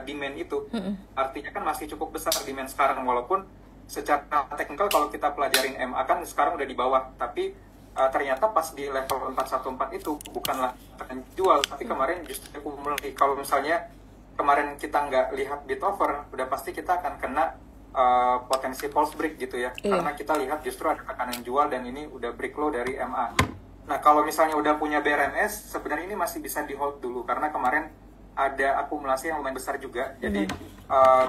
demand itu artinya kan masih cukup besar demand sekarang walaupun secara teknikal kalau kita pelajarin MA kan sekarang udah di bawah tapi ternyata pas di level 414 itu bukanlah tekanan jual tapi kemarin justru akumulasi kalau misalnya kemarin kita nggak lihat bid offer, udah pasti kita akan kena potensi false break gitu ya. Karena kita lihat justru ada tekanan jual dan ini udah break low dari MA. Nah kalau misalnya udah punya BRMS, sebenarnya ini masih bisa di hold dulu. Karena kemarin ada akumulasi yang lumayan besar juga. Jadi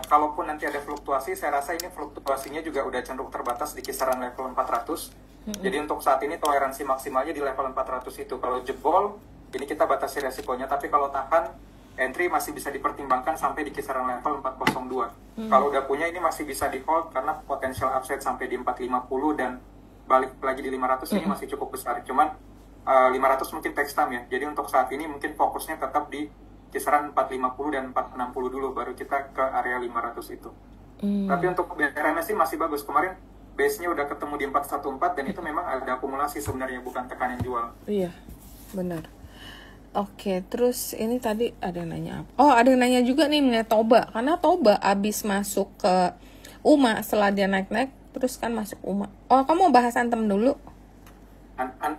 kalaupun nanti ada fluktuasi, saya rasa ini fluktuasinya juga udah cenderung terbatas di kisaran level 400. Jadi untuk saat ini toleransi maksimalnya di level 400 itu. Kalau jebol, ini kita batasi resikonya. Tapi kalau tahan, entry masih bisa dipertimbangkan sampai di kisaran level 402. Kalau udah punya, ini masih bisa di hold karena potensial upside sampai di 450 dan balik lagi di 500 ini masih cukup besar. Cuman 500 mungkin text time ya. Jadi untuk saat ini mungkin fokusnya tetap di kisaran 450 dan 460 dulu, baru kita ke area 500 itu. Tapi untuk RMS sih masih bagus. Kemarin base-nya udah ketemu di 414 dan itu memang ada akumulasi sebenarnya, bukan tekanan jual. Iya, benar. Oke, terus ini tadi ada yang nanya apa? Oh, ada yang nanya juga nih mengenai Toba. Karena Toba abis masuk ke UMA setelah dia naik-naik, terus kan masuk UMA. Oh, kamu mau bahas Antem dulu?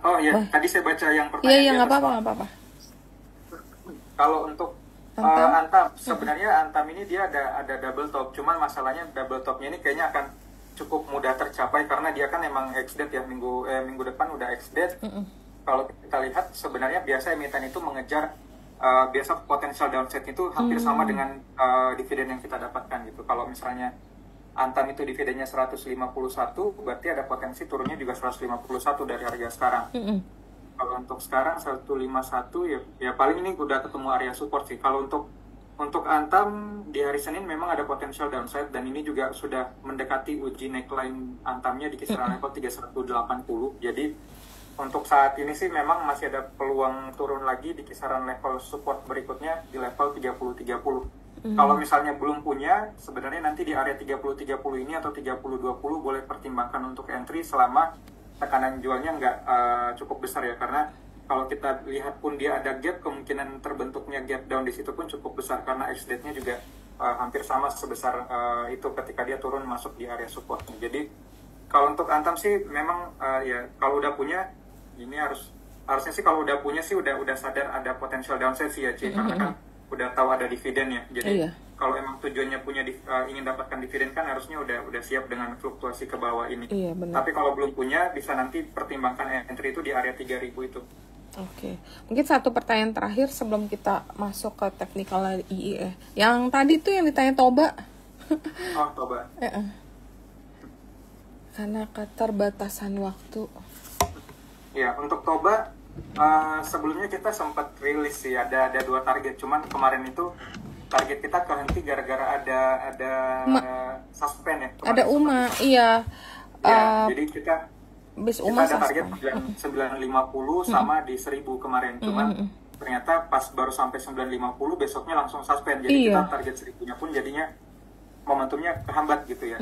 Oh iya, tadi saya baca yang pertanyaan. Iya, nggak apa-apa. Kalau untuk Antam, sebenarnya Antam ini dia ada double top, cuman masalahnya double topnya ini kayaknya akan cukup mudah tercapai karena dia kan emang ex-date ya, minggu depan udah ex-date. Kalau kita lihat sebenarnya biasa emiten itu mengejar biasa potensial downside itu hampir sama dengan dividen yang kita dapatkan gitu. Kalau misalnya Antam itu dividennya 151, berarti ada potensi turunnya juga 151 dari harga sekarang. Kalau untuk sekarang 151 ya paling ini udah ketemu area support sih. Kalau untuk Antam di hari Senin memang ada potensial downside dan ini juga sudah mendekati uji neckline Antamnya di kisaran level 3180. Jadi untuk saat ini sih memang masih ada peluang turun lagi di kisaran level support berikutnya di level 3030. Kalau misalnya belum punya, sebenarnya nanti di area 3030 ini atau 3020 boleh pertimbangkan untuk entry selama tekanan jualnya nggak cukup besar ya, karena kalau kita lihat pun dia ada gap, kemungkinan terbentuknya gap down di situ pun cukup besar karena ex-date-nya juga hampir sama sebesar itu ketika dia turun masuk di area support. Jadi kalau untuk Antam sih memang ya kalau udah punya ini harusnya sih kalau udah punya sih udah sadar ada potensial downside sih ya, karena kan udah tahu ada dividen ya. Jadi kalau emang tujuannya punya ingin dapatkan dividen kan harusnya udah siap dengan fluktuasi ke bawah ini. Tapi kalau belum punya bisa nanti pertimbangkan entry itu di area 3000 itu. Oke. Mungkin satu pertanyaan terakhir sebelum kita masuk ke technical IE. Yang tadi tuh yang ditanya Toba. Oh, Toba. Karena keterbatasan waktu. Ya, untuk Toba sebelumnya kita sempat rilis sih ada 2 target, cuman kemarin itu target kita kehenti gara-gara ada suspend ya. Ada UMA, iya. Ya, jadi kita ada target 950 sama di 1000 kemarin, cuman ternyata pas baru sampai 950 besoknya langsung suspend. Jadi kita target 1000-nya pun jadinya momentumnya kehambat gitu ya.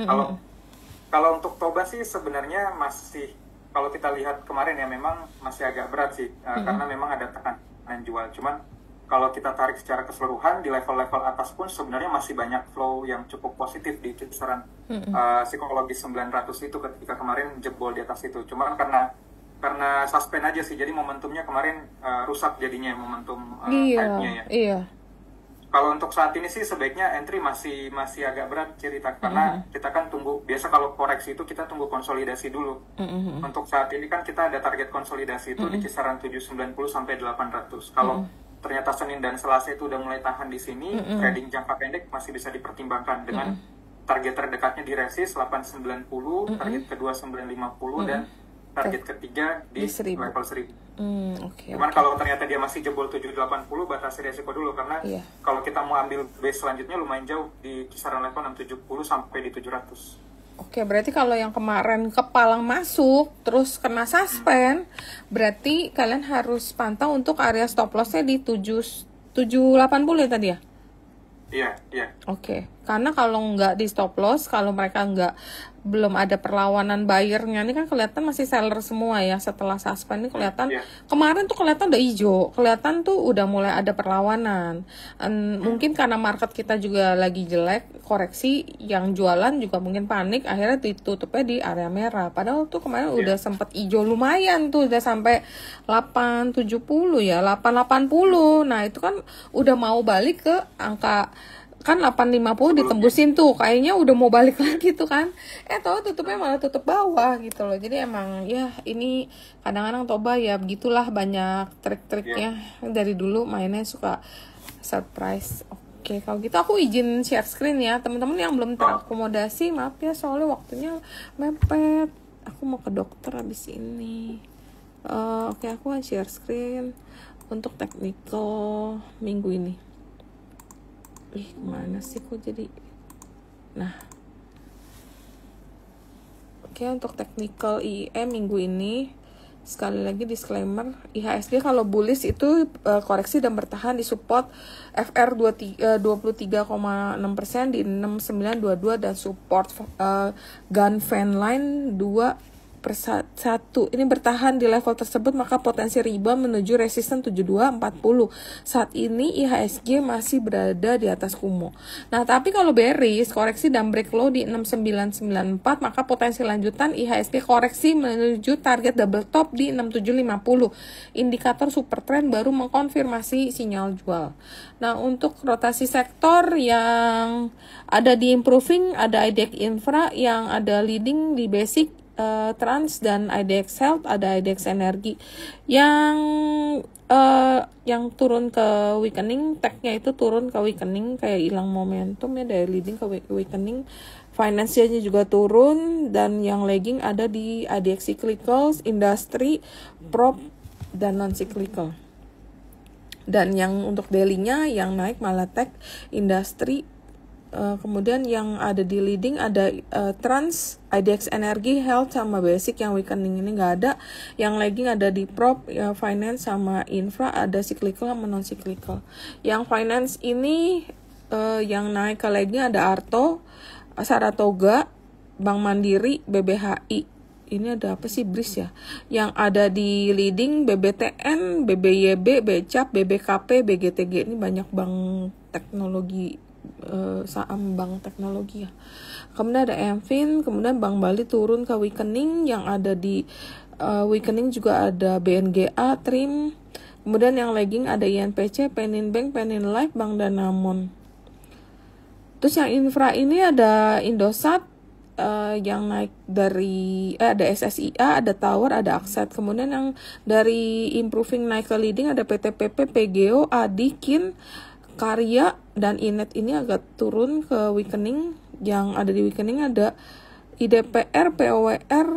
Kalau untuk Toba sih sebenarnya masih, kalau kita lihat kemarin ya memang masih agak berat sih, karena memang ada tekanan jual. Cuman kalau kita tarik secara keseluruhan di level-level atas pun sebenarnya masih banyak flow yang cukup positif di kisaran psikologis 900 itu ketika kemarin jebol di atas itu. Cuman karena suspend aja sih, jadi momentumnya kemarin rusak jadinya momentum hype-nya ya. Iya. Kalau untuk saat ini sih sebaiknya entry masih agak berat cerita, karena kita kan tunggu, biasa kalau koreksi itu kita tunggu konsolidasi dulu. Untuk saat ini kan kita ada target konsolidasi itu di kisaran 790 sampai 800. Kalau ternyata Senin dan Selasa itu udah mulai tahan di sini, trading jangka pendek masih bisa dipertimbangkan dengan target terdekatnya di resist 890, target kedua 950 dan target ketiga di level 1000. Cuman kalau ternyata dia masih jebol 780, batasi resiko dulu, karena kalau kita mau ambil base selanjutnya lumayan jauh di kisaran level 670 sampai di 700. Oke, berarti kalau yang kemarin kepalang masuk terus kena suspend, berarti kalian harus pantau untuk area stop loss-nya di 780 ya tadi ya? Iya. Oke, karena kalau nggak di stop loss, kalau mereka belum ada perlawanan buyernya, ini kan kelihatan masih seller semua ya setelah suspend. Ini kelihatan kemarin tuh kelihatan udah hijau, kelihatan tuh udah mulai ada perlawanan. Mungkin karena market kita juga lagi jelek, koreksi, yang jualan juga mungkin panik, akhirnya ditutupnya di area merah. Padahal tuh kemarin udah sempet hijau lumayan tuh, udah sampai 870 ya, 880. Nah itu kan udah mau balik ke angka kan 850 ditembusin tuh, kayaknya udah mau balik lagi tuh kan, tahu tutupnya malah tutup bawah gitu loh. Jadi emang ya ini kadang-kadang Toba ya begitulah, banyak trik-triknya. Dari dulu mainnya suka surprise. Oke, kalau gitu aku izin share screen ya teman-teman yang belum terakomodasi, maaf ya soalnya waktunya mepet, aku mau ke dokter habis ini. Oke, aku akan share screen untuk technical minggu ini. Kemana sih kok jadi. Nah, oke, untuk technical IEM minggu ini, sekali lagi disclaimer, IHSG kalau bullish itu koreksi dan bertahan di support FR 23,6% di 6922 dan support Gun-Fan Line 2/1 ini bertahan di level tersebut, maka potensi rebound menuju resisten 7240. Saat ini IHSG masih berada di atas Kumo. Nah, tapi kalau bearish koreksi dan break low di 6994, maka potensi lanjutan IHSG koreksi menuju target double top di 6750. Indikator super trend baru mengkonfirmasi sinyal jual. Nah, untuk rotasi sektor yang ada di improving, ada IDX Infra yang ada leading di basic, Trans dan IDX Health, ada IDX Energi yang turun ke weakening, tech-nya itu turun ke weakening, kayak hilang momentum ya, dari leading ke weakening. Finance-nya juga turun, dan yang lagging ada di IDX Cyclicals, Industri, Prop, dan non-cyclical. Dan yang untuk daily-nya yang naik malah tech, industri. Kemudian yang ada di leading ada Trans, IDX Energi, Health, sama Basic. Yang weakening ini nggak ada. Yang lagging ada di Prop, Finance, sama Infra. Ada cyclical sama non-cyclical. Yang Finance ini yang naik ke lagging ada Arto, Saratoga, Bank Mandiri, BBHI. Ini ada apa sih, BRIS ya? Yang ada di leading BBTN, BBYB, BCAP, BBKP, BGTG. Ini banyak bank teknologi, saham bank teknologi ya. Kemudian ada MFIN, kemudian Bank Bali turun ke weakening. Yang ada di weakening juga ada BNGA, TRIM. Kemudian yang lagging ada INPC, Penin Bank, Penin Life, Bank Danamon. Terus yang infra ini ada Indosat, yang naik dari ada SSIA, ada Tower, ada Akset. Kemudian yang dari improving naik ke leading ada PTPP, PGO, Adi, Kin, Karya, dan Inet. Ini agak turun ke weakening. Yang ada di weakening ada IDPR, POWR,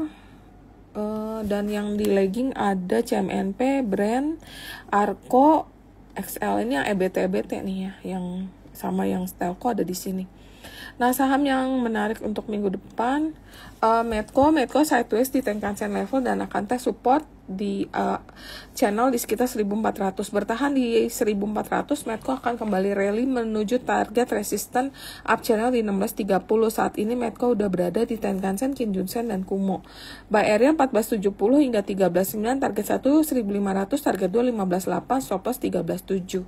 dan yang di lagging ada CMNP, Brand, Arko, XL. Ini yang EBT nih ya, yang sama yang Stelco ada di sini. Nah, saham yang menarik untuk minggu depan, Medco sideways di Tenkan-sen level dan akan tes support di channel di sekitar 1400. Bertahan di 1400, Medco akan kembali rally menuju target resisten up channel di 1630. Saat ini Medco udah berada di Tenkan-sen, Kijun-sen, dan Kumo. Buy area 1470 hingga 139, target 1 1500, target 2 158, stop loss 137.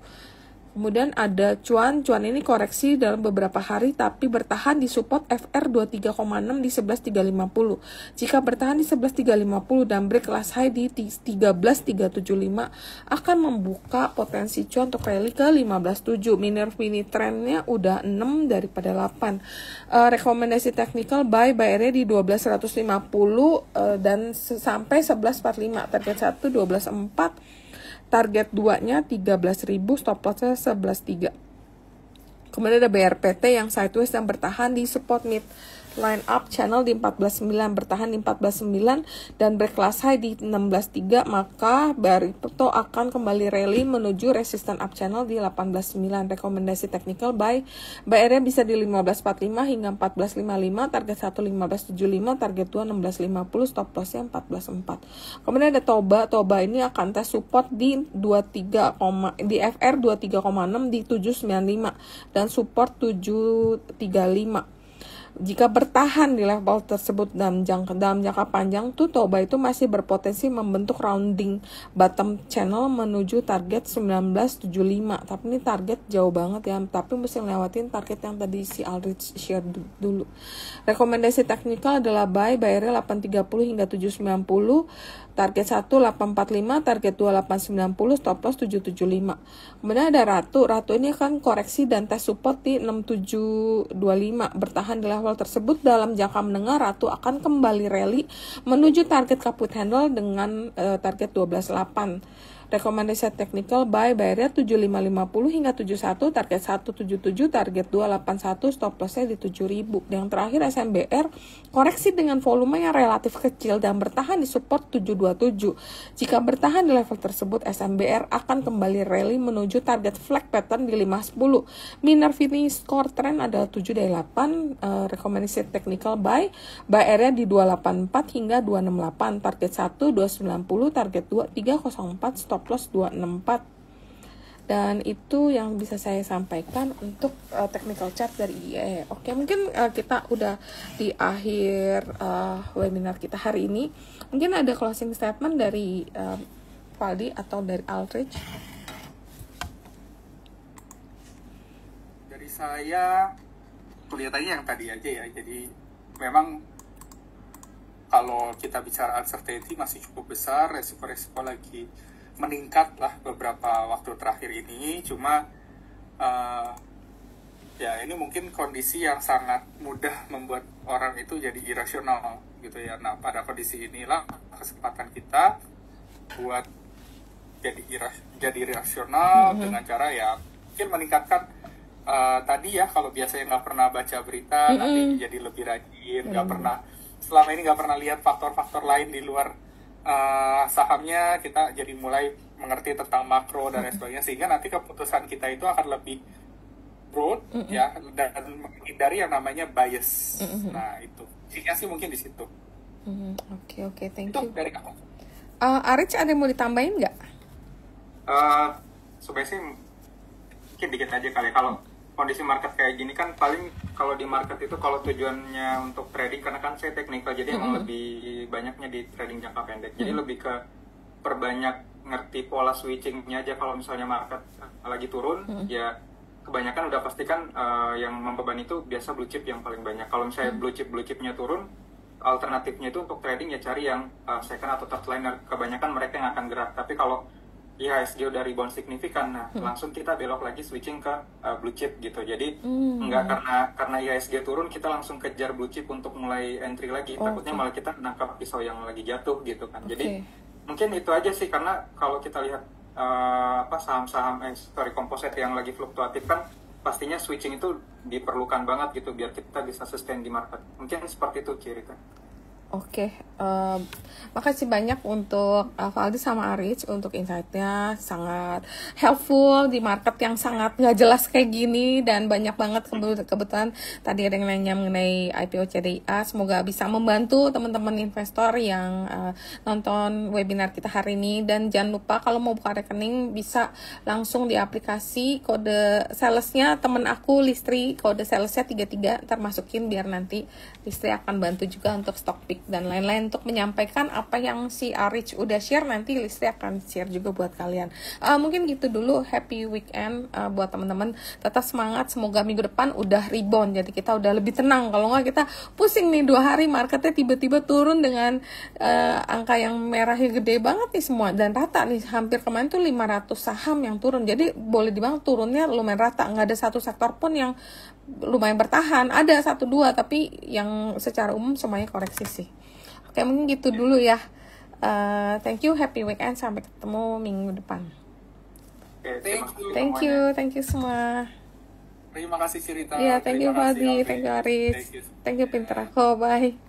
Kemudian ada cuan ini koreksi dalam beberapa hari tapi bertahan di support FR 23,6 di 11350. Jika bertahan di 11350 dan break last high di 13375 akan membuka potensi cuan untuk rally ke 157. Mini trendnya udah 6 daripada 8. Rekomendasi technical buy area di 12150 dan sampai 1145, target 1 124. Target 2-nya 13.000, stop loss-nya 11.3. Kemudian ada BRPT yang sideways dan bertahan di support mid line up channel di 14.9, bertahan di 14.9 dan break last high di 16.3, maka BRPT akan kembali rally menuju resistance up channel di 18.9. Rekomendasi technical buy area bisa di 15.45 hingga 14.55, target 1 15.75, target 2 16.50, stop loss-nya 14.4. Kemudian ada Toba ini akan tes support di 23, di FR 23,6 di 795 dan support 735. Jika bertahan di level tersebut dalam jangka panjang tuh Toba itu masih berpotensi membentuk rounding bottom channel menuju target 1975. Tapi ini target jauh banget ya, tapi mesti lewatin target yang tadi si Aldrich share dulu. Rekomendasi teknikal adalah buy area 830 hingga 790. Target 1 845, target 2 890, stop loss 775. Kemudian ada Ratu ini akan koreksi dan tes support di 6725. Bertahan di level tersebut dalam jangka menengah. Ratu akan kembali rally menuju target kaput handle dengan target 12.8. Rekomendasi technical buy rate 7550 hingga 71, target 177, target 281, stop lossnya di 7000. Yang terakhir SMBR koreksi dengan volume yang relatif kecil dan bertahan di support 727. Jika bertahan di level tersebut, SMBR akan kembali rally menuju target flag pattern di 510. Minor finish score trend adalah 7 dari 8. Rekomendasi technical buy area di 284 hingga 268, target 1 290, target 2 304, stop loss 264. Dan itu yang bisa saya sampaikan untuk technical chart dari IE. Oke, mungkin kita udah di akhir webinar kita hari ini. Mungkin ada closing statement dari Valdi atau dari Aldrich. Dari saya kelihatannya yang tadi aja ya. Jadi memang kalau kita bicara uncertainty masih cukup besar, resiko-resiko lagi meningkat lah beberapa waktu terakhir ini. Cuma ya ini mungkin kondisi yang sangat mudah membuat orang itu jadi irasional gitu ya. Nah, pada kondisi inilah kesempatan kita buat jadi irasional dengan cara ya mungkin meningkatkan tadi ya, kalau biasanya nggak pernah baca berita nanti jadi lebih rajin, selama ini nggak pernah lihat faktor-faktor lain di luar sahamnya, kita jadi mulai mengerti tentang makro dan lain sebagainya, sehingga nanti keputusan kita itu akan lebih broad ya, dan menghindari yang namanya bias. Nah itu intinya sih mungkin di situ. Oke, thank Itu you. dari aku. Arich ada yang mau ditambahin nggak? Sebenarnya sih mungkin dikit aja kali. Kalau kondisi market kayak gini kan paling kalau di market itu kalau tujuannya untuk trading, karena kan saya teknikal jadi emang lebih banyaknya di trading jangka pendek, jadi lebih ke perbanyak ngerti pola switchingnya aja. Kalau misalnya market lagi turun ya kebanyakan udah pastikan yang membebani itu biasa blue chip yang paling banyak. Kalau misalnya blue chipnya turun, alternatifnya itu untuk trading ya cari yang second atau third liner, kebanyakan mereka yang akan gerak. Tapi kalau IHSG udah rebound signifikan, nah langsung kita belok lagi switching ke blue chip gitu. Jadi nggak karena IHSG turun kita langsung kejar blue chip untuk mulai entry lagi, takutnya malah kita nangkap pisau yang lagi jatuh gitu kan. Jadi mungkin itu aja sih, karena kalau kita lihat saham-saham komposit yang lagi fluktuatif kan pastinya switching itu diperlukan banget gitu biar kita bisa sustain di market. Mungkin seperti itu Cirita. Oke, makasih banyak untuk Valdi sama Arich untuk insight-nya, sangat helpful di market yang sangat nggak jelas kayak gini, dan banyak banget kebetulan tadi ada yang nanya mengenai IPO CDIA. Semoga bisa membantu teman-teman investor yang nonton webinar kita hari ini. Dan jangan lupa kalau mau buka rekening bisa langsung di aplikasi, kode salesnya temen aku Listri, kode salesnya 33, ntar masukin biar nanti Listri akan bantu juga untuk stock pick dan lain-lain untuk menyampaikan apa yang si Arich udah share. Nanti Listri akan share juga buat kalian. Mungkin gitu dulu. Happy weekend buat teman-teman. Tetap semangat. Semoga minggu depan udah rebound. Jadi kita udah lebih tenang. Kalau nggak kita pusing nih 2 hari marketnya tiba-tiba turun dengan angka yang merahnya gede banget nih semua. Dan rata nih. Hampir kemarin tuh 500 saham yang turun. Jadi boleh dibilang turunnya lumayan rata. Nggak ada satu sektor pun yang lumayan bertahan, ada 1-2 tapi yang secara umum semuanya koreksi sih. Oke, mungkin gitu dulu ya. Thank you, happy weekend, sampai ketemu minggu depan. Thank you semua. Terima kasih Cirita. Thank you Valdi, thank you Arich, thank you Pinter. Bye.